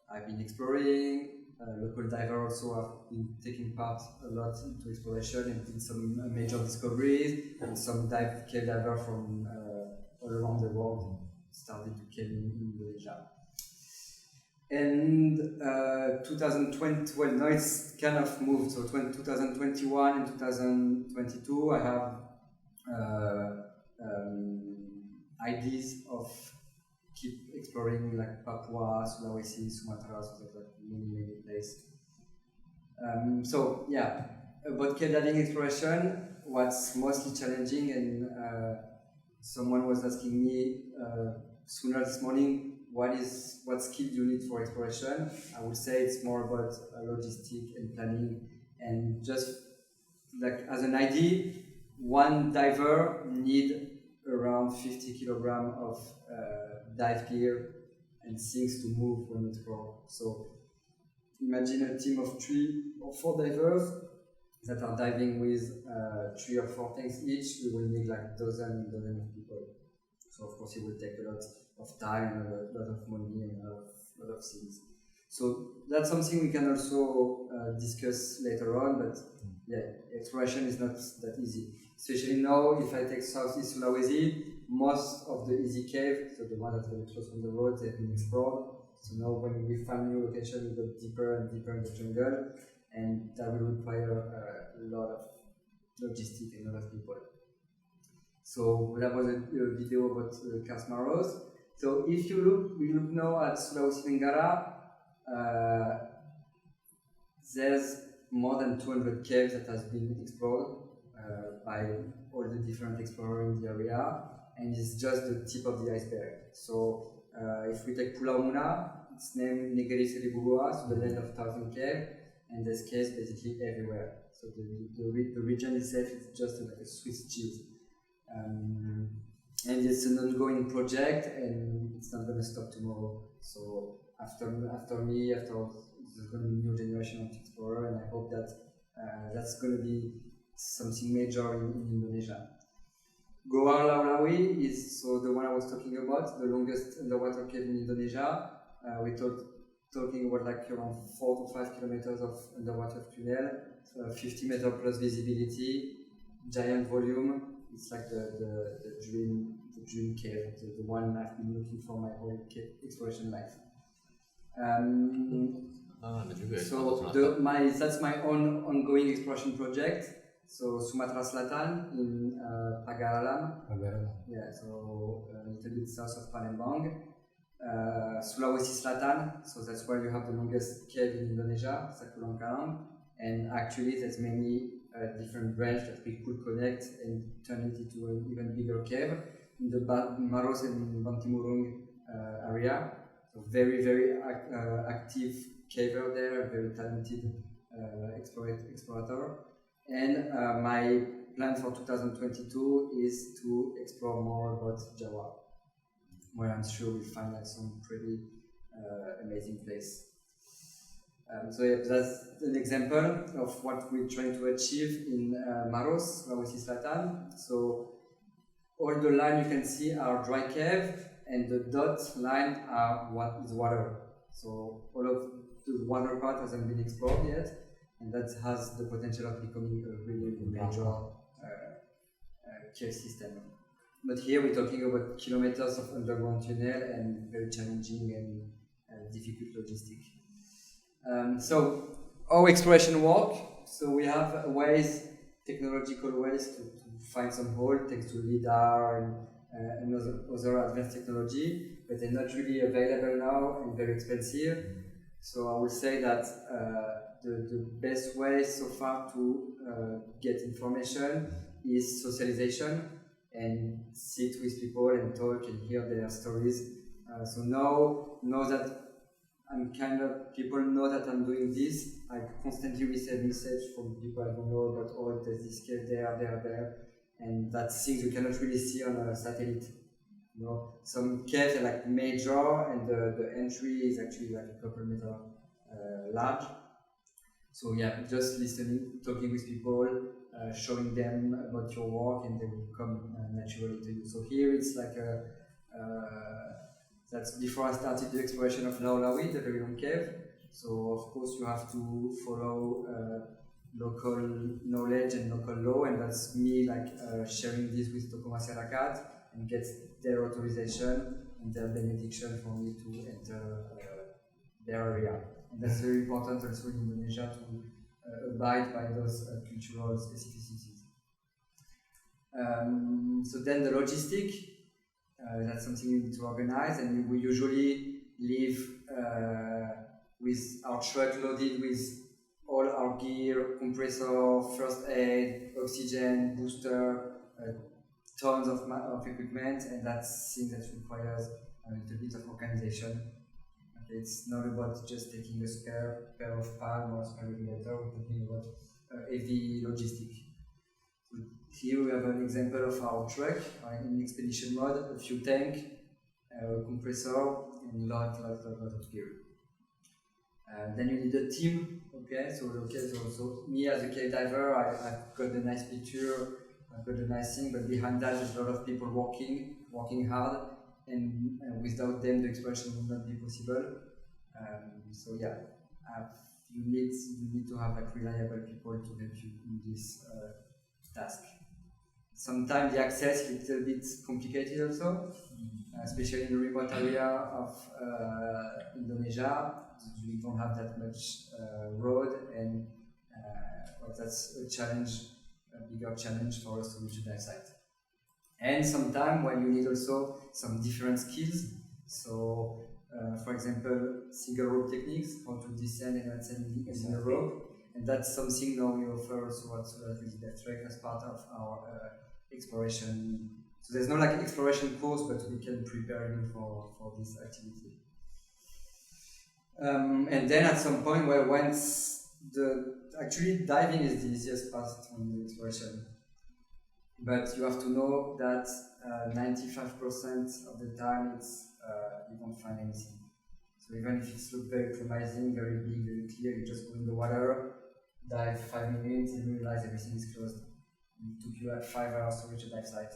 I've been exploring. Local divers also have been taking part a lot into exploration and did some major discoveries. And some cave divers from all around the world started to cave in Indonesia. And 2020, well, now it's kind of moved. So 2021 and 2022, I have ideas of keep exploring like Papua, Sulawesi, Sumatra, so like many places. So yeah, about cave diving exploration, what's mostly challenging, and someone was asking me sooner this morning, what skill do you need for exploration? I would say it's more about logistic and planning, and just like as an idea, one diver need around 50 kilograms of dive gear and things to move when it explore. So imagine a team of 3 or 4 divers that are diving with 3 or 4 tanks each. We will need like dozens of people. So of course it will take a lot of time, a lot of money, and a lot of things. So that's something we can also discuss later on, but yeah, exploration is not that easy. Especially now, if I take Southeast Sulawesi, most of the easy cave, so the one that's very close from the road, they've been explored. So now when we find new locations, we go deeper and deeper in the jungle, and that will require a lot of logistics and a lot of people. So that was a video about Kars Maros. So if you look, we look now at Sulawesi Tenggara, there's more than 200 caves that has been explored by all the different explorers in the area, and it's just the tip of the iceberg. So if we take Pulau Muna, it's named Negeri Seribu Gua, so the land of 1,000 caves, and there's caves basically everywhere. So the region itself is just like a Swiss cheese. And it's an ongoing project, and it's not going to stop tomorrow. So after me, there's going to be a new generation of explorer, and I hope that that's going to be something major in Indonesia. Goa Laulawi is so the one I was talking about, the longest underwater cave in Indonesia. We're talking about like around 4 to 5 kilometers of underwater tunnel, 50 meter plus visibility, giant volume. It's like the dream cave, the one I've been looking for my whole exploration life. So that's my own ongoing exploration project. So Sumatra Selatan in Pagaralam. Yeah, so a little bit south of Palembang. Sulawesi Selatan, so that's where you have the longest cave in Indonesia, Sakulang Kalang. And actually there's many different branches that we could connect and turn it into an even bigger cave in the Maros and Bantimurung area. So very, very active caver there, very talented explorator. And my plan for 2022 is to explore more about Jawa, where I'm sure we'll find like some pretty amazing place. So yeah, that's an example of what we're trying to achieve in Maros, Sulawesi Selatan. So all the line you can see are dry cave, and the dot line are what is water. So all of the water part hasn't been explored yet, and that has the potential of becoming a really major cave system. But here we're talking about kilometers of underground tunnel and very challenging and difficult logistics. So our exploration work, so we have ways, technological ways to find some hole thanks to LIDAR and other advanced technology, but they're not really available now and very expensive. So I would say that the best way so far to get information is socialization and sit with people and talk and hear their stories. So now that I'm kind of, people know that I'm doing this. I constantly receive messages from people I don't know about, oh, there's this cave there, and that's things you cannot really see on a satellite. You know, some caves are like major, and the entry is actually like a couple meter large. So yeah, just listening, talking with people, showing them about your work, and they will come naturally to you. So here it's like that's before I started the exploration of Laulawi, the very long cave. So of course you have to follow local knowledge and local law, and that's me like sharing this with Tokoma Serakat and get their authorization and their benediction for me to enter their area. And that's very important also in Indonesia to abide by those cultural specificities. So then the logistic, that's something you need to organize, and we usually leave with our truck loaded with all our gear, compressor, first aid, oxygen, booster, tons of equipment, and that's thing that requires a little bit of organization. Okay, it's not about just taking a spare pair of palm or a spare regulator, we're talking about heavy logistic. So here we have an example of our truck in expedition mode, a few tanks, a compressor, and lot of gear. Then you need a team, okay? So me as a cave diver, I've got a nice picture, I've got a nice thing, but behind that there's a lot of people working hard, and without them the exploration would not be possible. So yeah, you need to have like reliable people to help you in this task. Sometimes the access is a little bit complicated also, especially in the remote area of Indonesia. We don't have that much road, and that's a challenge, a bigger challenge for us to reach the dive site. And sometimes when you need also some different skills, so for example, single rope techniques, how to descend and ascend using a rope, and that's something now we offer also at the Trek as part of our exploration. So there's no like exploration course, but we can prepare you for this activity. And then at some point, well, once actually diving is the easiest part on the exploration, but you have to know that 95% of the time it's you don't find anything. So even if it looks very promising, very big, very clear, you just go in the water, dive 5 minutes, and you realize everything is closed. It took you like 5 hours to reach a dive site,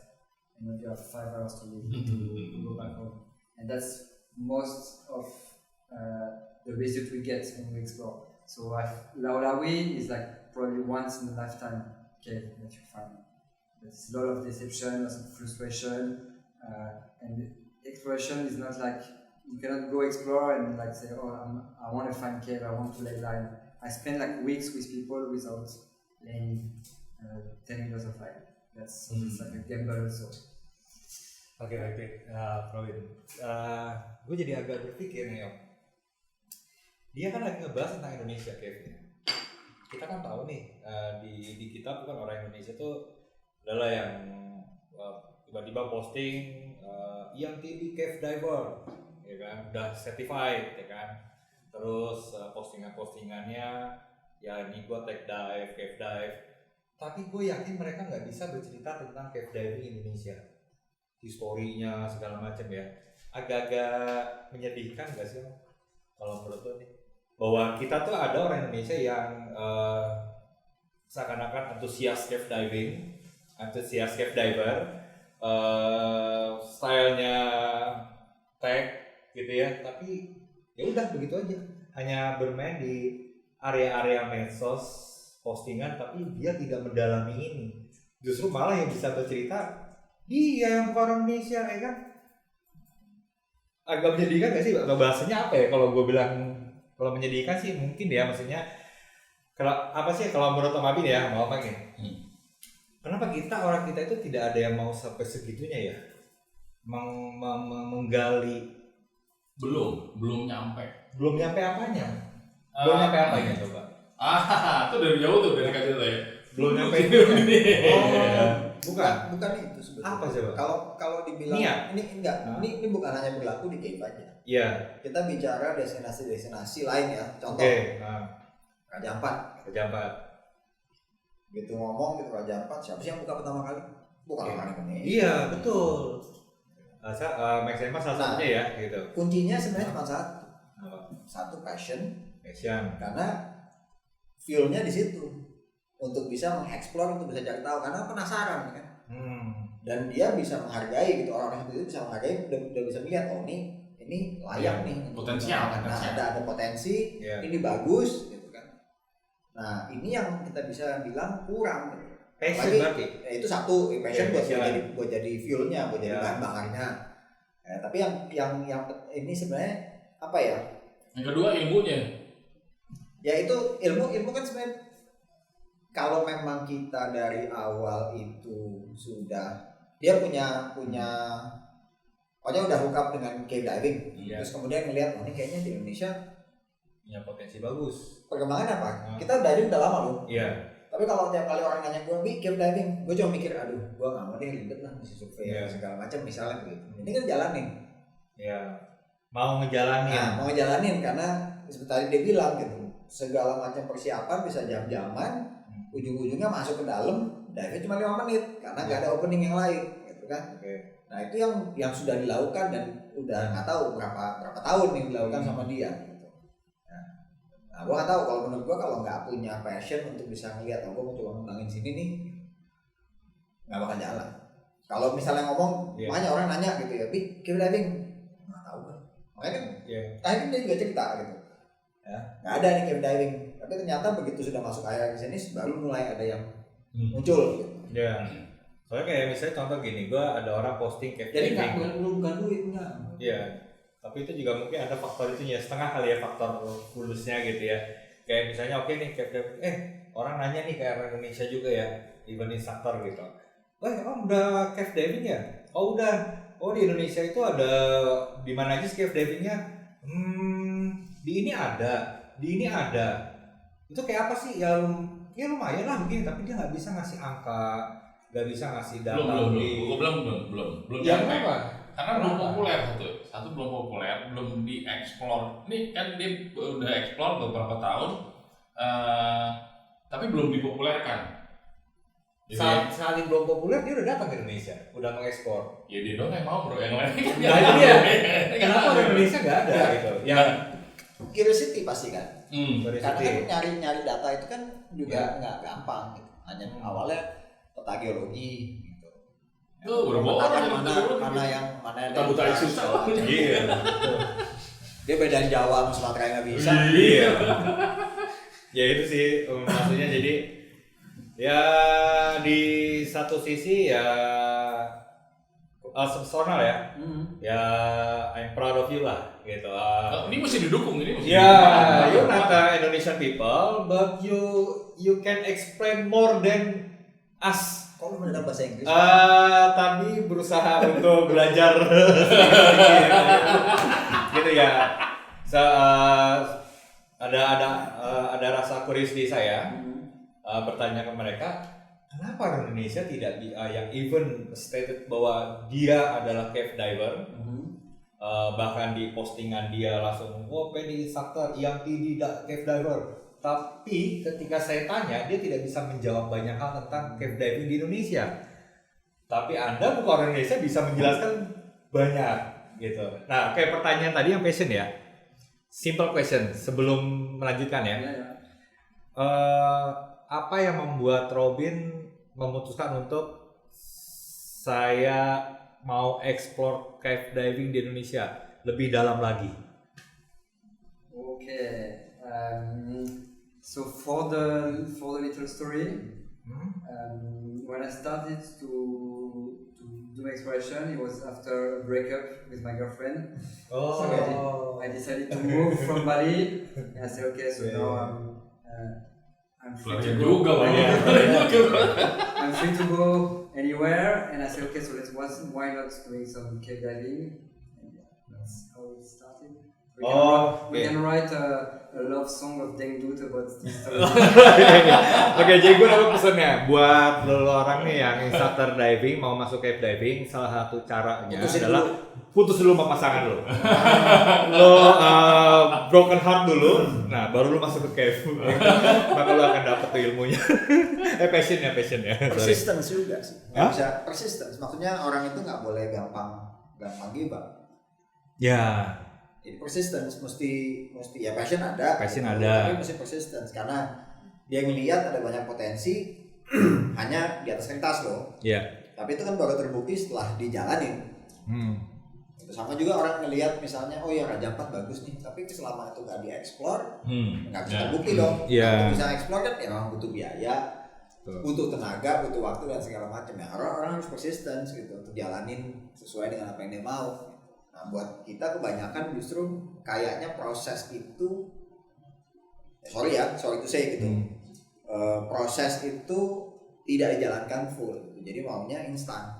and now you have 5 hours to leave to go back home. And that's most of the result we get when we explore. So Laulawi is like probably once in a lifetime cave that you find. There's a lot of deception, lots of frustration, and exploration is not like you cannot go explore and like say, oh, I want to find cave, I want to lay line. I spend like weeks with people without laying 10 meters of line. That's it's like a gamble also. Oke, Robin. Gue jadi agak berpikir nih, Om. Dia kan lagi ngebahas tentang Indonesia cave-nya. Kita kan tahu nih, di kita bukan orang Indonesia tuh adalah yang tiba-tiba posting yang TB cave diver, ya kan, udah certified, ya kan. Terus postingannya, ya ini gua tag dive, cave dive. Tapi gue yakin mereka nggak bisa bercerita tentang cave diving Indonesia, historinya segala macam ya. Agak-agak menyedihkan nggak sih, kalau menurut lo nih? Bahwa kita tuh ada orang Indonesia yang seakan-akan antusias cave diving, antusias cave diver, stylenya tag gitu ya, tapi ya udah begitu aja, hanya bermain di area-area medsos postingan, tapi dia tidak mendalami ini. Justru malah yang bisa bercerita dia yang bukan orang Indonesia, ya kan? Agak menyedihkan nggak sih? Atau bahasanya apa ya? Kalau gue bilang kalau menyedihkan sih mungkin ya, maksudnya kalau apa sih kalau menurut Om Abin ya, mau apa nih? Kenapa orang kita itu tidak ada yang mau sampai segitunya ya? Menggali belum nyampe apanya? Belum nyampe apanya coba? Itu dari jauh tuh dari kacau ya. Belum nyampe itu. Bukan itu sebetulnya. Apa coba? Kalau dibilang ini enggak, ini bukan hanya berlaku di cave aja. Iya. Kita bicara destinasi lain ya. Contoh. Raja Ampat. Gitu ngomong gitu Raja Ampat, siapa sih yang buka pertama kali? Bukan orang Indonesia. Iya, betul. Maxima salah satunya ya gitu. Kuncinya sebenarnya cuma satu passion. Karena feel-nya di situ. Untuk bisa mengeksplor, untuk bisa cari tahu, karena penasaran kan. Dan dia bisa menghargai gitu, orang itu bisa menghargai, udah bisa melihat ini layak nih, potensial. Ada potensi, ini bagus gitu kan. Nah ini yang kita bisa bilang kurang. Passion berarti. Itu satu passion buat jadi fuelnya, buat jadi bahan bakarnya. Tapi yang ini sebenarnya apa ya? Yang kedua ilmunya. Ya itu ilmu kan sebenarnya. Kalau memang kita dari awal itu sudah dia punya pokoknya udah hook up dengan cave diving, terus kemudian ngelihat ini kayaknya di Indonesia punya potensi bagus. Perkembangan apa? Kita diving udah lama loh. Tapi kalau tiap kali orang nanya gue, cave diving, gue cuma mikir, aduh, gue nggak mau deh ribet lah, mesti survei segala macam misalnya gitu. Ini kan jalanin. Mau ngejalanin karena seperti tadi dia bilang gitu, segala macam persiapan bisa jam-jaman. Ujung-ujungnya masuk ke dalam, dive cuma 5 menit karena nggak ada opening yang lain, gitu kan? Nah itu yang sudah dilakukan dan udah nggak tahu berapa tahun yang dilakukan sama dia, gitu. Nah, gue nggak tahu kalau menurut gue kalau nggak punya passion untuk bisa ngeliat, gue mau coba ngembangin sini nih, nggak bakal jalan. Kalau misalnya ngomong, makanya orang nanya gitu ya, cave diving, nggak tahu kan? Makanya kan, tadi dia juga cerita gitu. Nggak ada nih cave diving. Tapi ternyata begitu sudah masuk area ke sini baru mulai ada yang muncul gitu. Soalnya kayak misalnya contoh gini, ada orang posting cave diving. Jadi bukan duit enggak. Tapi itu juga mungkin ada faktor itunya, setengah kali ya faktor kulusnya gitu ya. Kayak misalnya oke nih cave diving, orang nanya nih kayak orang Indonesia juga ya, even instructor gitu. Udah cave diving ya? Udah. Di Indonesia itu ada di mana aja cave divingnya? Di ini ada. Itu kayak apa sih? Ya lumayan lah begini, tapi dia nggak bisa ngasih angka, nggak bisa ngasih data. Belum. Ya kenapa? Karena belum populer satu belum populer, belum dieksplor. Ini kan dia udah eksplor beberapa tahun, tapi belum dipopulerkan. Saat ini belum populer, dia udah datang ke Indonesia, udah mengekspor. Ya dia doang yang mau bro, yang lain kan nggak ada. Kenapa di Indonesia nggak ada gitu? Curiosity pasti kan. Karena Curiosity. kan nyari data itu kan juga nggak gampang gitu. Hanya awalnya peta geologi gitu. Mana yang Tabutai susah. Iya. Dia bedain Jawa sama Sumatera yang nggak bisa. Iya. Ya itu sih maksudnya, jadi ya di satu sisi ya personal ya. Ya I'm proud of you lah gitu. Ini mesti didukung ini. You're not Indonesian people, but you can explain more than us. Kok lu mendapat bahasa Inggris? Tadi berusaha untuk belajar gitu ya. Ada rasa curious di saya bertanya ke mereka, kenapa orang Indonesia tidak yang even stated bahwa dia adalah cave diver, bahkan di postingan dia langsung pengen instructor yang tidak cave diver. Tapi ketika saya tanya, dia tidak bisa menjawab banyak hal tentang cave diving di Indonesia. Tapi Anda bukan orang Indonesia bisa menjelaskan banyak gitu. Nah, kayak pertanyaan tadi yang passion ya. Simple question sebelum melanjutkan ya. Apa yang membuat Robin memutuskan untuk saya mau explore cave diving di Indonesia lebih dalam lagi? So for the little story, when I started to do exploration, it was after a breakup with my girlfriend. So I decided to move from Bali. And I said, okay, so now I'm free to go. I'm free to go anywhere. And I said, okay, so why not doing some cave diving? And that's how it started. We can write a love song of dangdut about this story. Oke, jadi gue dapat pesannya buat lo orang nih yang instructor diving mau masuk cave diving, salah satu caranya adalah putus dulu sama pasangan lo. Lo broken heart dulu, nah baru lo masuk ke cave. Maka lo akan dapet tuh ilmunya. Passion ya. Persistence juga sih. Hah? Bisa persistence. Maksudnya orang itu nggak boleh gampang give up. Ya. Jadi persistence mesti ya passion ada. Tapi mesti persistence karena dia ngelihat ada banyak potensi hanya di atas kertas loh. Iya. Tapi itu kan baru terbukti setelah dijalanin. Itu sama juga orang ngelihat misalnya oh ya Raja Ampat bagus nih, tapi selama itu nggak dieksplor nggak bisa terbukti dong. Kalau bisa eksplor kan ya memang butuh biaya, butuh tenaga, butuh waktu dan segala macam ya. Orang harus persistence gitu untuk jalanin sesuai dengan apa yang dia mau. Nah buat kita kebanyakan justru kayaknya proses itu sorry to say gitu. Proses itu tidak dijalankan full, jadi maunya instan.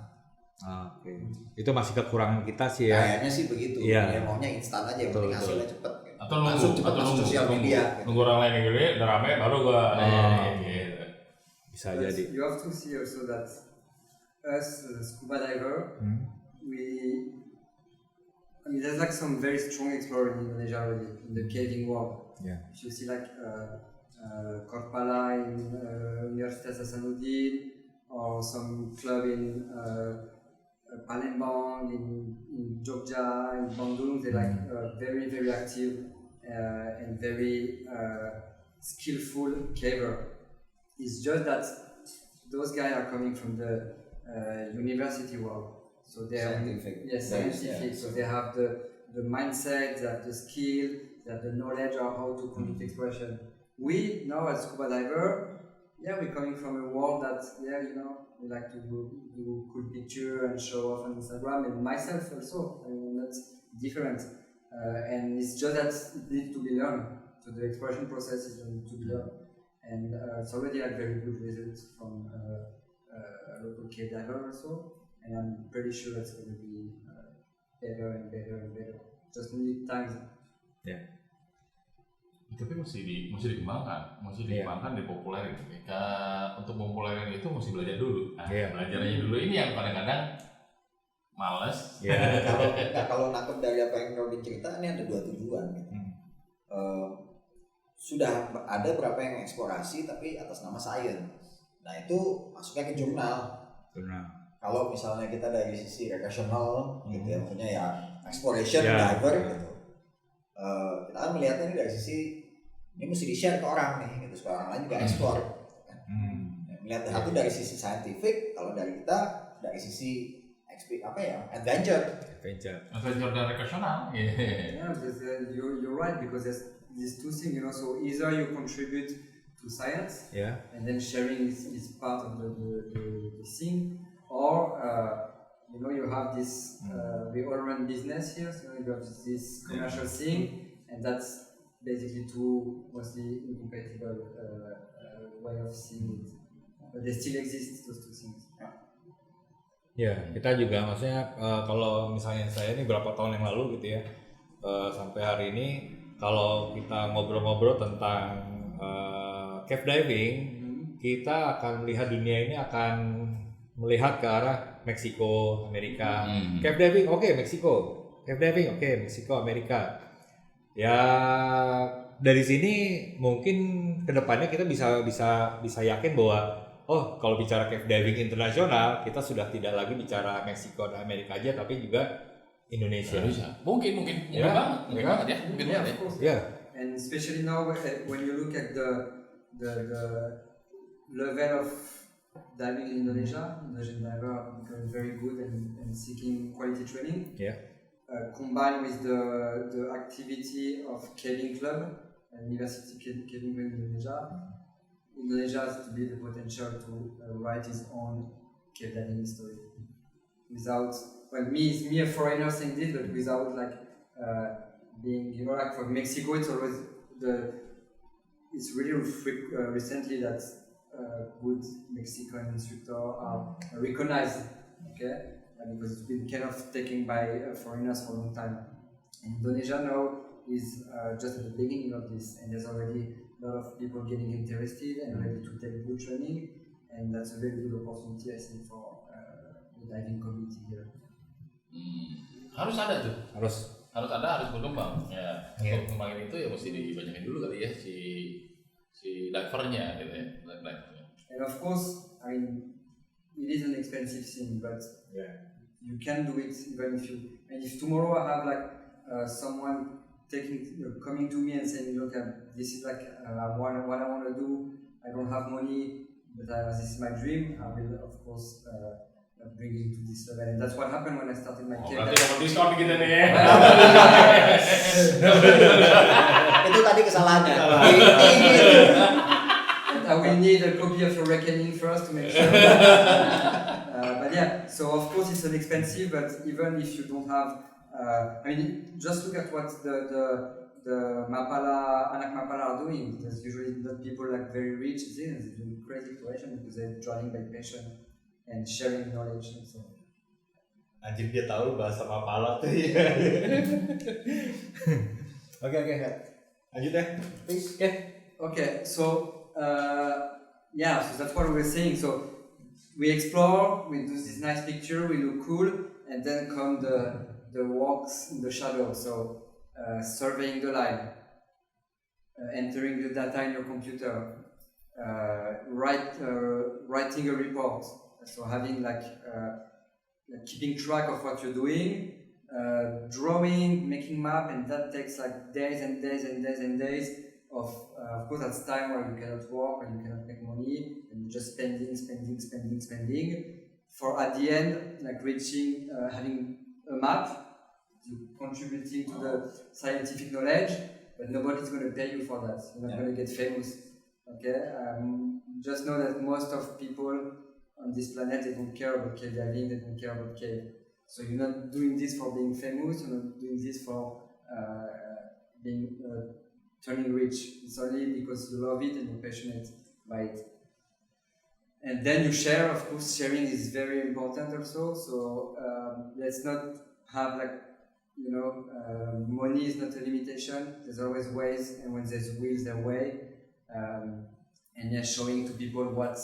Oke. Itu masih kekurangan kita sih ya. Kayaknya sih begitu. Iya. Dia maunya instan aja, yang penting hasilnya cepet. Gitu. Atau nunggu sosial media. Gitu. Nunggu orang lain yang gede, udah rame, baru gua gitu. Bisa But jadi. you have to see also that us as a scuba diver, there's like some very strong explorers in Indonesia already in the caving world. Yeah. If you see like Korpala in Universitas Hasanuddin, or some club in Palembang, in Jogja, in Bandung, they're like very, very active and very skillful caver. It's just that those guys are coming from the university world. So they are scientific. Yeah. So they have the mindset, they have the skill, they have the knowledge of how to conduct exploration. We now as scuba diver, we're coming from a world that we like to do cool picture and show off on Instagram, and myself also. I mean that's different, and it's just that it needs to be learned. So the exploration process is going to be learned, and it's already like very good results from a local cave diver also. And I'm pretty sure it's going to be better and better and better. Just need time. Yeah. Tapi mesti dikembangkan, dipopulerin. Untuk mempopulerin itu mesti belajar dulu. Belajarnya dulu ini yang kadang-kadang males. Kalau nangkep dari apa yang Robin cerita, ini ada dua tujuan. Gitu. Sudah ada berapa yang eksplorasi tapi atas nama sains. Nah itu masuknya ke jurnal. Kalau misalnya kita dari sisi recreational gitu ya, maksudnya ya exploration diver gitu, kita kan melihatnya ini dari sisi ini mesti di-share ke orang nih, gitu supaya orang lain juga explore. Melihat satu dari sisi scientific, kalau dari kita dari sisi adventure dan recreational. Yeah, you're right because there's these two things, So either you contribute to science, and then sharing is part of the thing. Or you have this we all run business here, so you have this commercial thing, and that's basically two mostly incompatible way of seeing it. But they still exist, those two things. Ya, kita juga maksudnya kalau misalnya saya ini berapa tahun yang lalu gitu ya, sampai hari ini kalau kita ngobrol-ngobrol tentang cave diving, kita akan melihat dunia ini akan melihat ke arah Meksiko, Amerika. Cave diving, Meksiko. Cave diving, Meksiko, Amerika. Ya dari sini mungkin kedepannya kita bisa yakin bahwa kalau bicara cave diving internasional kita sudah tidak lagi bicara Meksiko dan Amerika aja, tapi juga Indonesia. Mungkin banget ya. Of course. And especially now when you look at the level of diving in Indonesia, Indonesian diver are becoming very good and seeking quality training. Combined with the activity of caving club and university caving club in Indonesia has to be the potential to write its own cave diving story. Without, me a foreigner saying this, but without being, like for Mexico, it's always it's really recently that good Mexican instructors are recognized, because it's been kind of taken by foreigners for a long time. In Indonesia now, is just at the beginning of this, and there's already a lot of people getting interested and ready to take good training, and that's a very good opportunity, I think, for the diving community here. Harus ada tuh. Harus Harus berkembang. Ya, untuk ngembangin itu ya mesti dibanyakin dulu kali ya si divernya gitu ya. And of course, I mean, it is an expensive thing, but you can do it even if tomorrow I have like someone coming to me and saying, look, this is like what I want to do. I don't have money, but this is my dream. I will, of course, bring it to this level, and that's what happened when I started my cave. Berarti dapat diskon kita nih. Itu tadi kesalahannya. I will need a copy of your reckoning first to make sure. But yeah, so of course it's an expensive, but even if you don't have, I mean, just look at what the anak Mapala are doing. There's usually not people like very rich, they're doing great exploration because they're joining by passion and sharing knowledge and so on. Anjir, dia tahu bahasa Mapala tuh ya. Oke. Lanjut ya. Please. Okay, so so that's what we were saying. So we explore, we do this nice picture, we look cool, and then come the walks in the shadow. So surveying the line, entering the data in your computer, writing a report. So having like keeping track of what you're doing, drawing, making map, and that takes like days and days and days and days of course that's time where you cannot work and you cannot make money and you're just spending for at the end like reaching having a map, contributing to the scientific knowledge, but nobody's going to pay you for that. You're not going to get famous. Okay, just know that most of people on this planet, they don't care about cave diving, they don't care about cave. So you're not doing this for being famous, you're not doing this for being turning rich. It's only because you love it and you're passionate by it. And then you share, of course, sharing is very important also. So let's not have like, money is not a limitation. There's always ways, and when there's wheels, there's way. And showing to people what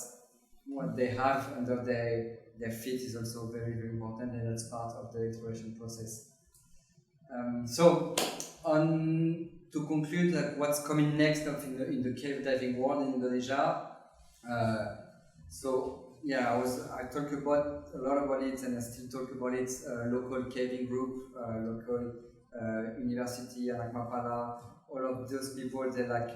they have under their feet is also very, very important, and that's part of the exploration process. To conclude, like what's coming next in the cave diving world in Indonesia. I talk about a lot about it, and I still talk about it. Local caving group, local university, Anak Mapala, all of those people, they're like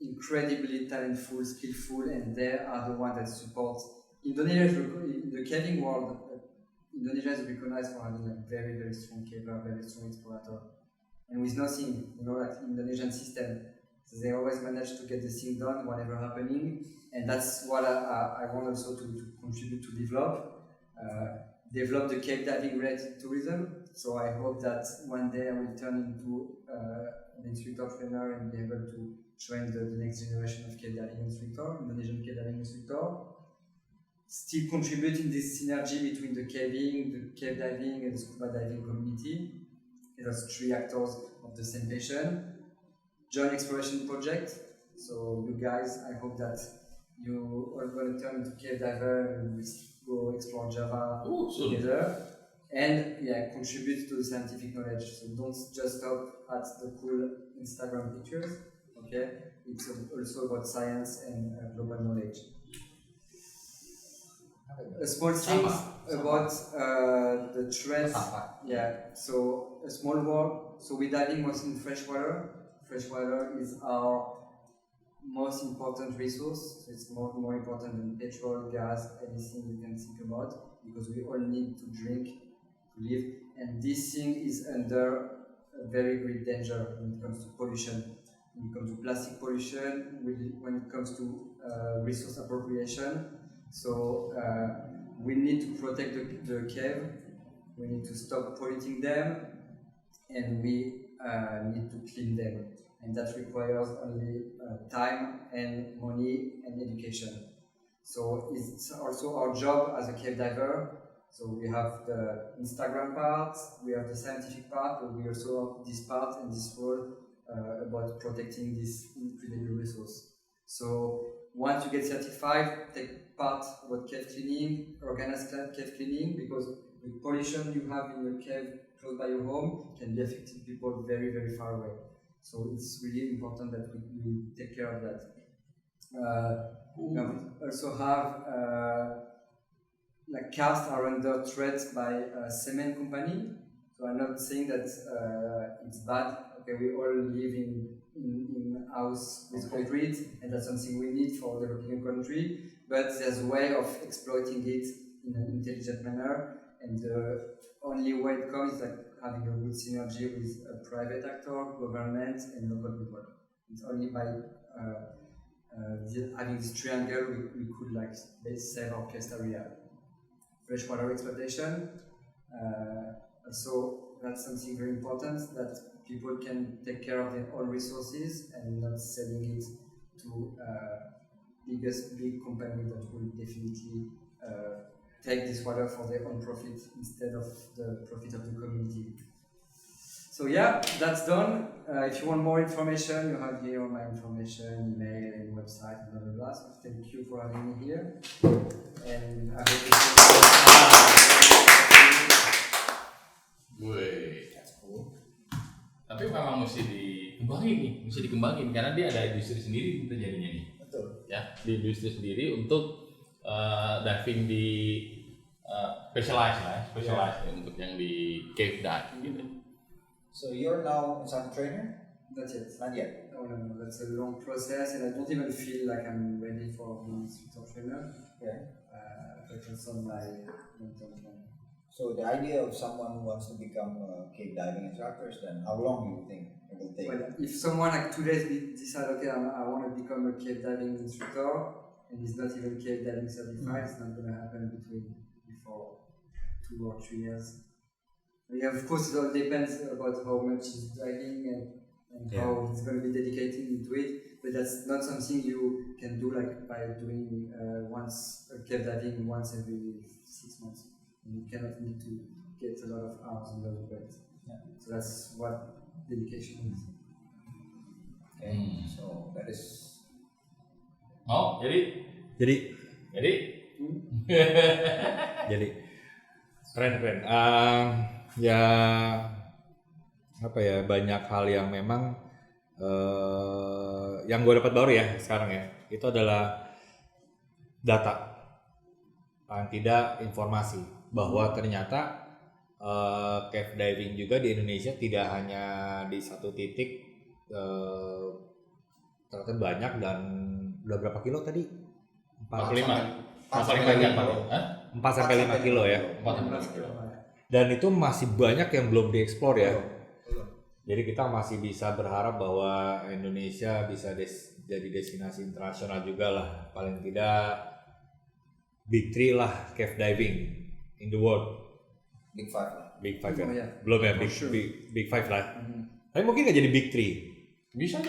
incredibly talented, skillful, and they are the ones that support Indonesia. In the caving world, Indonesia is recognized for having a very, very strong caver, very strong explorator, and with nothing, like Indonesian system. So they always manage to get the thing done, whatever happening, and that's what I want also to contribute to develop the cave diving related tourism. So I hope that one day I will turn into an instructor trainer and be able to train the next generation of cave diving instructor, Indonesian cave diving instructor. Still contributing this synergy between the cave diving and the scuba diving community. There's three actors of the same passion. Joint exploration project. So you guys, I hope that you are going to turn into cave diver and we go explore Java together. And contribute to the scientific knowledge. So don't just stop at the cool Instagram pictures. Okay, it's also about science and global knowledge. A small thing about the trends. So a small world. So we're diving mostly in freshwater. Freshwater is our most important resource. So it's more important than petrol, gas, anything you can think about, because we all need to drink to live. And this thing is under a very great danger when it comes to pollution. When it comes to plastic pollution, when it comes to resource appropriation. So we need to protect the cave, we need to stop polluting them, and we need to clean them. And that requires only time and money and education. So it's also our job as a cave diver So we have the Instagram part, we have the scientific part, but we also have this part and this role about protecting this incredible resource. So once you get certified, take part about cave cleaning, organize cave cleaning, because the pollution you have in your cave close by your home can be affecting people very, very far away. So it's really important that we take care of that. We also have like cars are under threat by a cement company. So I'm not saying that it's bad. Okay, we all live in house with concrete, and that's something we need for developing a country. But there's a way of exploiting it in an intelligent manner, and the only way it comes is like having a good synergy with a private actor, government, and local people. It's only by having this triangle we could like save our coast area. Freshwater exploitation. Also, that's something very important, that people can take care of their own resources and not selling it to big company that will definitely take this water for their own profit instead of the profit of the community. So yeah, that's done. If you want more information, you have here my information, email, and website, and blah blah blah. So thank you for having me here, and I hope That's cool. Tapi memang mesti dikembangin karena dia ada industri sendiri gitu jadinya nih. Betul. Ya, di industri sendiri untuk diving di specialized ya, untuk yang di cave dive gitu. So you're now a sun trainer? Not yet. Not yet. No, that's a long process, and I don't even feel like I'm ready for being instructor trainer. Yeah. But it's on my long-term plan. So the idea of someone who wants to become a cave diving instructor, then how long do you think it will take? Well, if someone like today decide, okay, I want to become a cave diving instructor, and he's not even cave diving certified, it's not going to happen before 2 or 3 years. Yeah, of course, it all depends about how much he's diving and how he's going to be dedicated into it. But that's not something you can do like by doing cave diving once every 6 months. And you cannot need to get a lot of hours under the belt. Yeah. So that's what dedication is. Okay, so that is. Oh, jadi keren. Ya apa ya, banyak hal yang memang yang gue dapat baru ya sekarang ya, itu adalah data, paling tidak informasi bahwa ternyata cave diving juga di Indonesia tidak hanya di satu titik, ternyata banyak. Dan udah berapa kilo tadi? 4 sampai 5 kilo ya. 4 kilo. Dan itu masih banyak yang belum dieksplor ya. Jadi kita masih bisa berharap bahwa Indonesia bisa jadi destinasi internasional juga lah. Paling tidak Big 3 lah cave diving in the world. Big 5 Big 5 ya? Oh, yeah. Belum ya, Sure. big 5 lah. Tapi mungkin nggak jadi Big 3. Bisa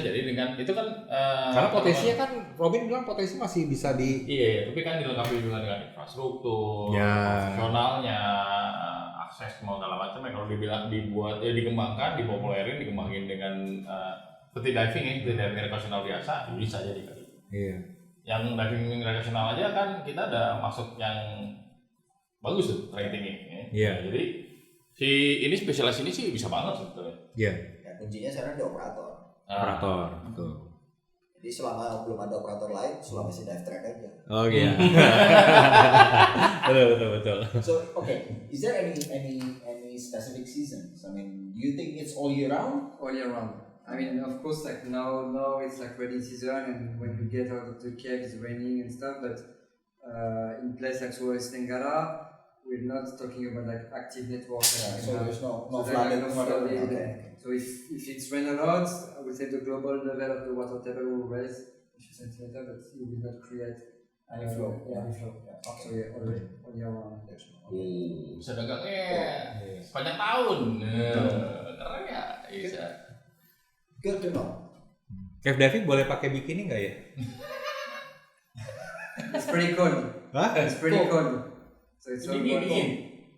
jadi dengan itu kan karena potensinya kan, Robin bilang potensi masih bisa iya, tapi kan dilengkapi juga dengan infrastruktur, profesionalnya, akses mau segala macam. Kalau dikembangkan, dikembangin dengan seperti diving rekreasional biasa, bisa jadi kali. Iya. Yang diving rekreasional aja kan kita ada masuk yang bagus tuh ratingnya. Iya. Jadi ini spesialis ini sih bisa banget sebetulnya. Iya. Kuncinya sekarang di operator. Operator, betul. Jadi selama belum ada operator lain, selama masih dive track aja. Oh iya. betul. So okay, is there any specific seasons? I mean, do you think it's all year round? All year round. I mean, of course, like now it's like rainy season, and when you get out of the cave, it's raining and stuff. But in place like Sulawesi Tenggara, we're not talking about like active network. So there's no flooding. flooding. Okay. So if it's rain a lot, I would say the global level of the water table will rise a few centimeters, but it will not create any flow. Any flow. Yeah. Okay. So yeah, all year round. Bisa dagangnya sepanjang tahun. Keren ya, bisa. Good to know. Cave diving boleh pakai bikini nggak ya? It's pretty cold. Hah? It's pretty cold. So it's all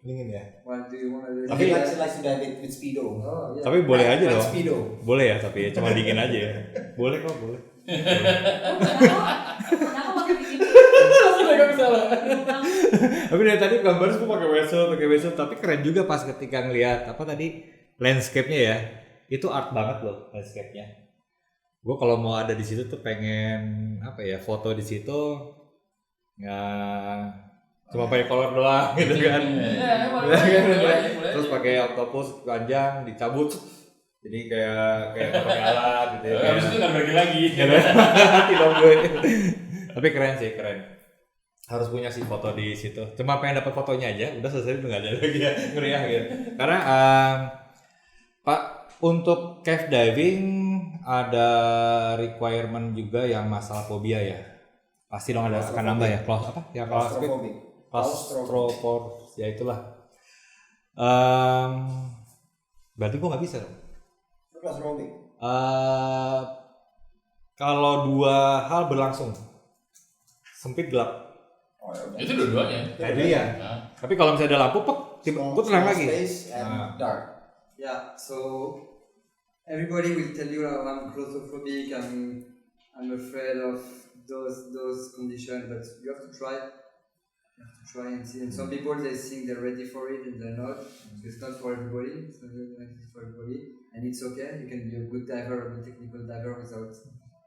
Dingin ya. What do you want to do? He likes to dive with speedo. Oh, yeah. Tapi boleh aja With dong. speedo. Boleh ya, tapi cuma dingin aja ya. Boleh kok, boleh. Kenapa pakai begitu? Tapi dari tadi gambar gue pakai wetsuit, tapi keren juga pas ketika ngelihat apa tadi landscape-nya ya. Itu art banget loh landscape-nya. Gue kalau mau ada di situ tuh pengen apa ya, foto di situ cuma pakai kolor doang gitu kan. Boleh. Terus pakai octopus panjang dicabut. Jadi kayak pakai alat gitu ya. Habis itu nggak balik lagi. Hati dong gue. Tapi keren sih, keren. Harus punya sih foto di situ. Cuma pengen dapat fotonya aja, udah selesai udah nggak ada lagi ya, ngeriah gitu. Karena Pak, untuk cave diving ada requirement juga yang masalah fobia ya. Pasti dong ada akan nambah ya. Claustrophobic. Ya itulah. Berarti gue nggak bisa dong. Claustrophobic. Kalau dua hal berlangsung, sempit gelap. Itu dua-duanya. Iya. Tapi kalau misalnya ada lampu, gue tenang lagi. Space and dark. Yeah, so everybody will tell you I'm claustrophobic, I'm afraid of those conditions, but you have to try. You have to try and see. And some people they think they're ready for it and they're not. So it's not for everybody. It's not for everybody, and it's okay. You can be a good diver, a good technical diver without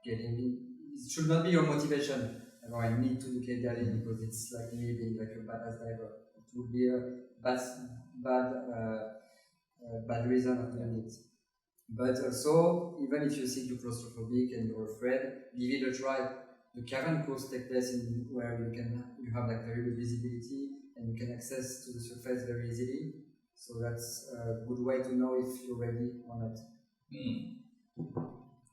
getting in. It should not be your motivation. I need to do cave diving because it's like me being like a badass diver. It would be a bad reason of doing it. But also, even if you think you're claustrophobic and you're afraid, give it a try. The cavern course take place in where you have like very good visibility and you can access to the surface very easily. So that's a good way to know if you're ready or not.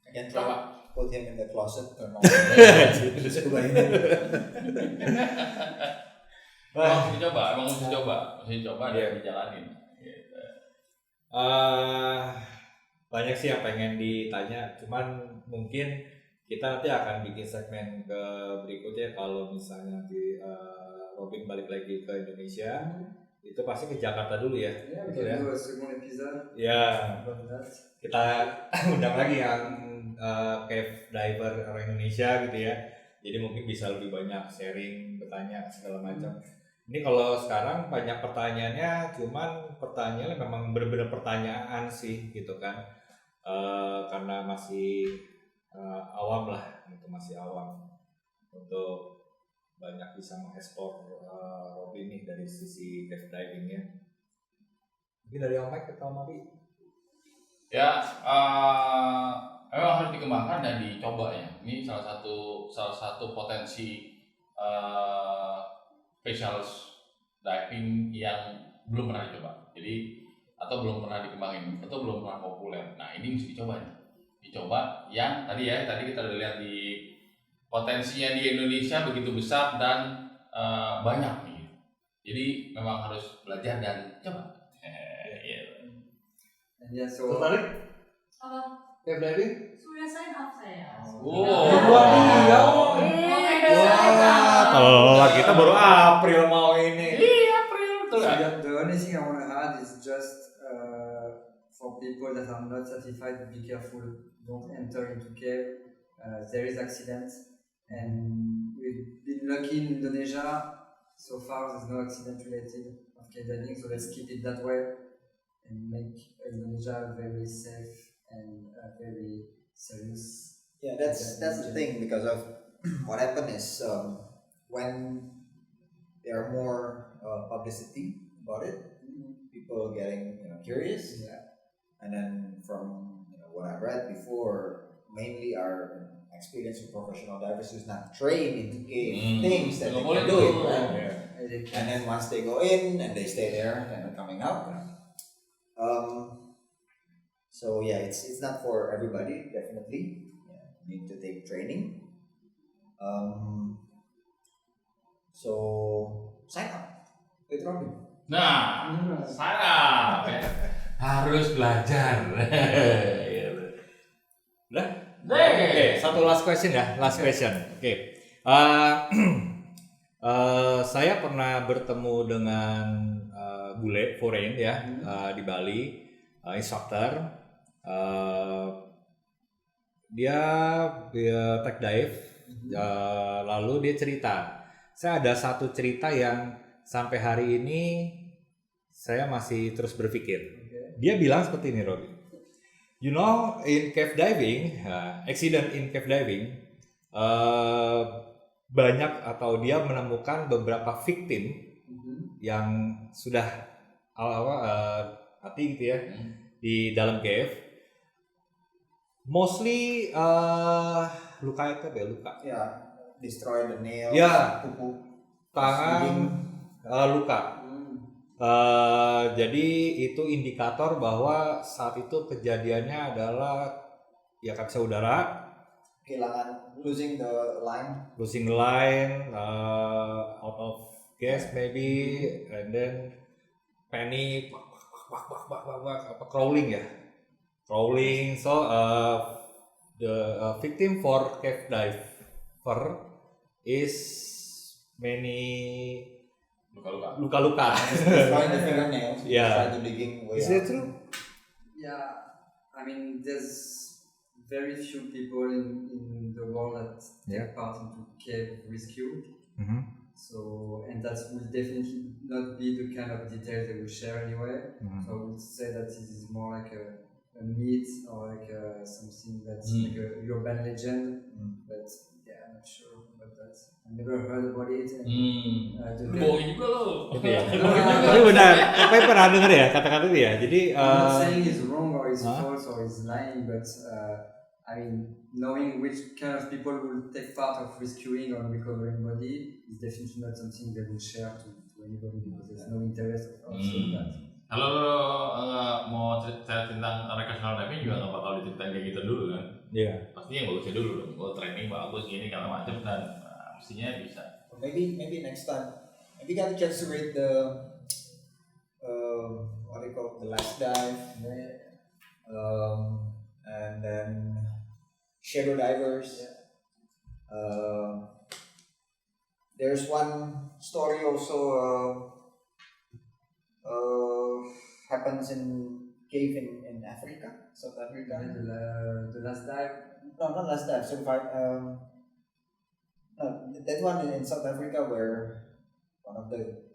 Again, try put him in the closet. Mau mesti coba dan dijalanin. Gitu. Banyak sih yang pengen ditanya, cuman mungkin kita nanti akan bikin segmen ke berikutnya kalau misalnya nanti Robin balik lagi ke Indonesia. Itu pasti ke Jakarta dulu ya. Yeah, we can do a second episode. Ya, About that. kita undang lagi yang cave diver orang Indonesia gitu ya. Jadi mungkin bisa lebih banyak sharing, bertanya segala macam. Ini kalau sekarang banyak pertanyaannya, cuman pertanyaannya memang benar-benar pertanyaan sih gitu kan. Karena masih awam lah, gitu, masih awam untuk banyak bisa mengeksplor Robin nih dari sisi cave divingnya. Mungkin dari Om Mike atau Mapi? Ya, memang harus dikembangkan dan dicoba ya. Ini salah satu potensi specialist diving yang belum pernah dicoba. Jadi atau belum pernah dikembangin atau belum pernah populer. Nah, ini mesti dicoba nih. Dicoba yang tadi kita udah lihat di potensinya di Indonesia begitu besar dan banyak nih. Jadi memang harus belajar dan coba. Yeah, so Tertarik? Apa? Cave diving? Sudah sign up saya. Wah, kita baru April mau ini. April tuh kan. the only thing I want to add is just for people that are not certified, be careful. Don't enter into cave. There is accidents, and we've been lucky in Indonesia. So far, there's no accident related of cave diving. So let's keep it that way and make Indonesia very safe and very serious. Yeah, that's the thing, because of what happened is when there are more publicity about it, people getting curious, and then from what I read before, mainly our experienced professional divers who's not trained into cave things that they can do it, right? And then once they go in and they stay there and they're coming out. So yeah, it's not for everybody, definitely. You need to take training. So sign up with Robin. Nah, sana harus belajar. Udah? Oke, satu last question ya, last question. Oke. Saya pernah bertemu dengan bule foreign ya di Bali, instructor. Dia tech dive, lalu dia cerita. Saya ada satu cerita yang sampai hari ini saya masih terus berpikir. Dia bilang seperti ini, Robin. You know, in cave diving, accident in cave diving, banyak atau dia menemukan beberapa victim yang sudah mati gitu ya di dalam cave. Mostly luka. Yeah, destroy the nail. Ya, pupuk, tangan luka. Jadi itu indikator bahwa saat itu kejadiannya adalah ya kapsa udara, kehilangan losing the line, out of gas maybe, and then panic, crawling. So the victim for cave diver is many luka-luka. destroying the fingernails. Yeah. Try to digging way Is out. it true? Yeah, I mean, there's very few people in the world that take part into cave rescue. So, and that will definitely not be the kind of details they will share anyway. So I would say that this is more like a myth or like something that's like a urban legend. But yeah, I'm not sure about that. I never heard about it. Bohong juga lo. Tapi benar, apa pernah dengar ya kata-kata itu ya. Jadi I'm not saying it's wrong or it's false or it's lying, but I mean, knowing which kind of people will take part of rescuing or recovering body is definitely not something they will share to anybody because there's no interest of seeing that. Kalau mau cerita tentang recreational diving juga nggak bakal diceritain kayak gitu dulu kan? Iya. Pastinya yang bagusnya dulu dong. Gue training bagus gini segala macam dan mestinya bisa. Maybe next time. Have you got a chance to read the what do you call it? The Last Dive, and then Shadow Divers. There's one story also happens in cave in Africa, South Africa. The last dive. No, not Last Dive. No, that one in South Africa where one of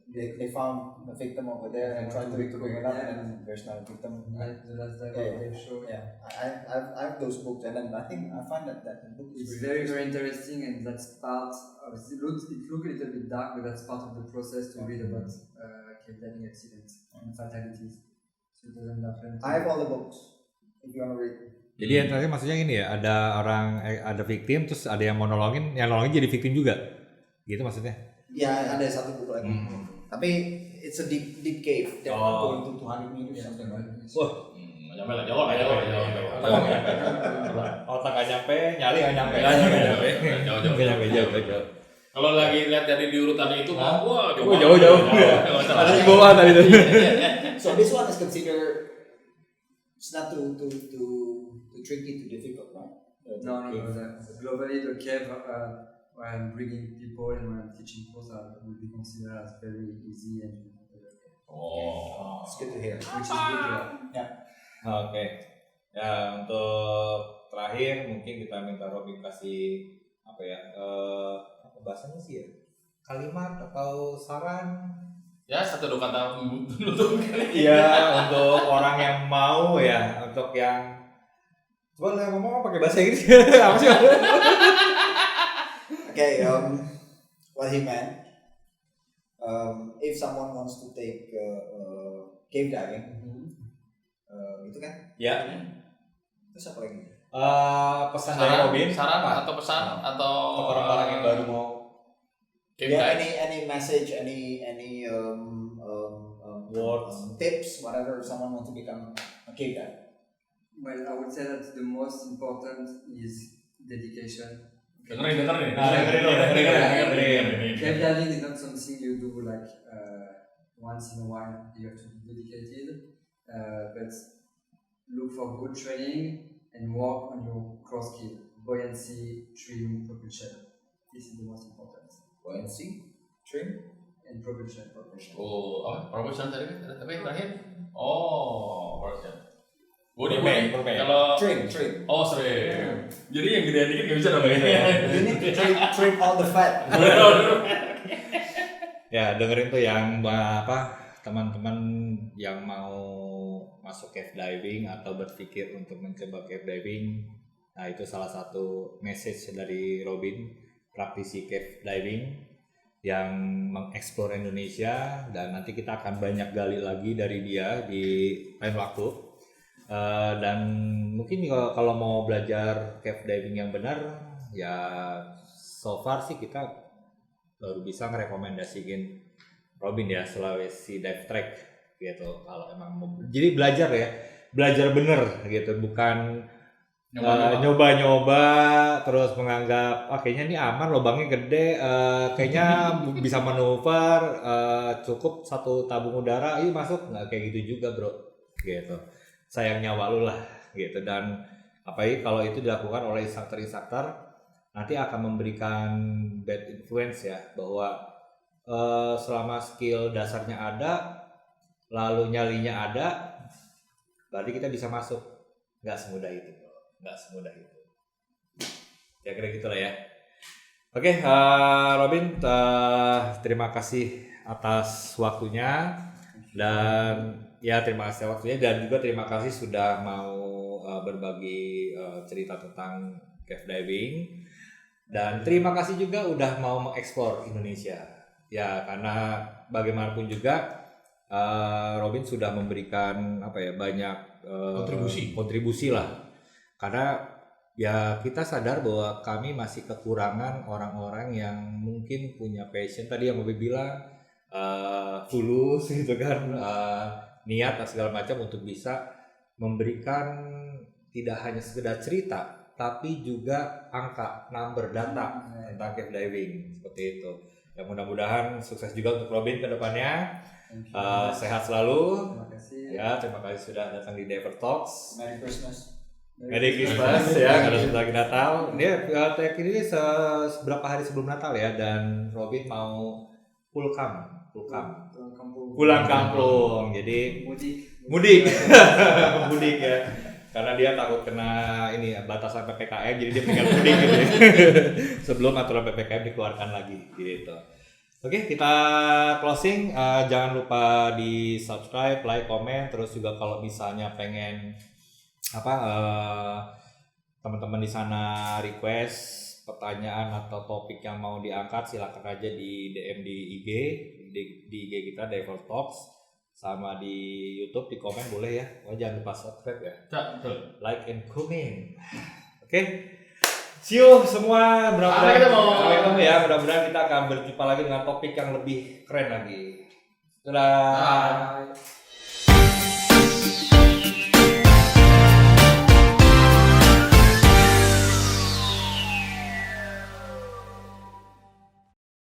they found a victim over there and tried to bring it up, and then there's no victim. The last dive show. Yeah, I have those books, and then I find that book is It's very interesting, and that's part of it. Looks a little bit dark, but that's part of the process to read about cave diving accidents and fatalities. So it doesn't happen. I have all the books if you want to read. Jadi yang terakhir maksudnya gini ya, ada orang ada victim terus ada yang mau nolongin, yang nolongin jadi victim juga. Gitu maksudnya. Ya, ada satu buku lagi. Tapi it's a deep cave. They're not going to 200 meters something like that. Wah, Nyampe lah, jauh. otak gak nyampe, nyali gak nyampe. Jauh. Kalau lagi lihat dari di urutan itu, wah Jauh. Ada di bawah tadi tuh. So this one is considered it's not too tricky, too difficult, right? No. Globally, the cave where I'm bringing people and when I'm teaching course will be considered as very easy and. It's good to hear. Which is good. Yeah. Oke. Ya, untuk terakhir mungkin kita minta Robin kasih apa ya? Apa bahasanya sih ya? Kalimat atau saran? Ya, satu dua kata menutup kali. Iya, untuk orang yang mau ya, untuk yang coba ngomong pakai bahasa Inggris. Apa sih? Okay, what he meant, if someone wants to take cave diving, gitu kan? Ya. Terus apa lagi? Pesan dari Robin, saran atau pesan atau orang-orang yang baru mau. Any message, any Words. tips, whatever. If someone wants to become a cave diver. Well, I would say that the most important is dedication. Dengerin. Cave diving is not something you do like once in a while. You have to be dedicated, but look for good training and work on your core skill, buoyancy, trim, propulsion. This is the most important. Buoyancy, Trim? and proportion. Oh, apa? Proportion tadi kan? Tapi terakhir? Oh, proportion. Body Permen, weight. permen. Kalau Trim. oh trim. Jadi yang gedean dikit nggak bisa dong ya? You need to trim all the fat. Ya dengerin tuh yang teman-teman yang mau masuk cave diving atau berpikir untuk mencoba cave diving. Nah itu salah satu message dari Robin, praktisi cave diving yang mengeksplor Indonesia, dan nanti kita akan banyak gali lagi dari dia di lain waktu. Dan mungkin kalau mau belajar cave diving yang benar, ya so far sih kita baru bisa ngerekomendasiin Robin ya, Sulawesi Dive Track gitu. Kalau emang mau, jadi belajar bener gitu, bukan nyoba-nyoba terus menganggap kayaknya ini aman, lubangnya gede, kayaknya bisa manuver, cukup satu tabung udara, masuk, nggak kayak gitu juga bro gitu. Sayang nyawa lu lah gitu. Dan apalagi kalau itu dilakukan oleh instruktur nanti akan memberikan bad influence ya, bahwa selama skill dasarnya ada lalu nyalinya ada, berarti kita bisa masuk. Nggak semudah itu ya, kira gitulah ya. Oke, Robin, terima kasih atas waktunya, dan ya terima kasih waktunya, dan juga terima kasih sudah mau berbagi cerita tentang cave diving, dan terima kasih juga udah mau mengeksplor Indonesia ya, karena bagaimanapun juga Robin sudah memberikan banyak kontribusi lah, karena ya kita sadar bahwa kami masih kekurangan orang-orang yang mungkin punya passion tadi yang Robin bilang, tulus gitu kan, niat dan segala macam untuk bisa memberikan tidak hanya sekedar cerita tapi juga angka, number, data tentang cave diving seperti itu. Ya mudah-mudahan sukses juga untuk Robin ke depannya. Sehat selalu. Terima kasih. Ya, terima kasih sudah datang di Diver Talks. Merry Christmas. Merry Christmas ya, karena sudah lagi Natal. Dia tag ini seberapa hari sebelum Natal ya, dan Robin mau pulang kampung. Jadi mudik ya. Karena dia takut kena batasan PPKM, jadi dia pengen mudik gitu ya. Sebelum aturan PPKM dikeluarkan lagi gitu. Oke, kita closing. Jangan lupa di subscribe, like, komen, terus juga kalau misalnya pengen teman-teman di sana request pertanyaan atau topik yang mau diangkat, silakan aja di DM di IG kita Diver Talks, sama di YouTube di komen boleh ya. Jangan lupa subscribe ya. Betul. Like and comment. Oke. See you semua. Sampai ketemu ya. Mudah-mudahan kita akan berjumpa lagi dengan topik yang lebih keren lagi. Dadah. Bye.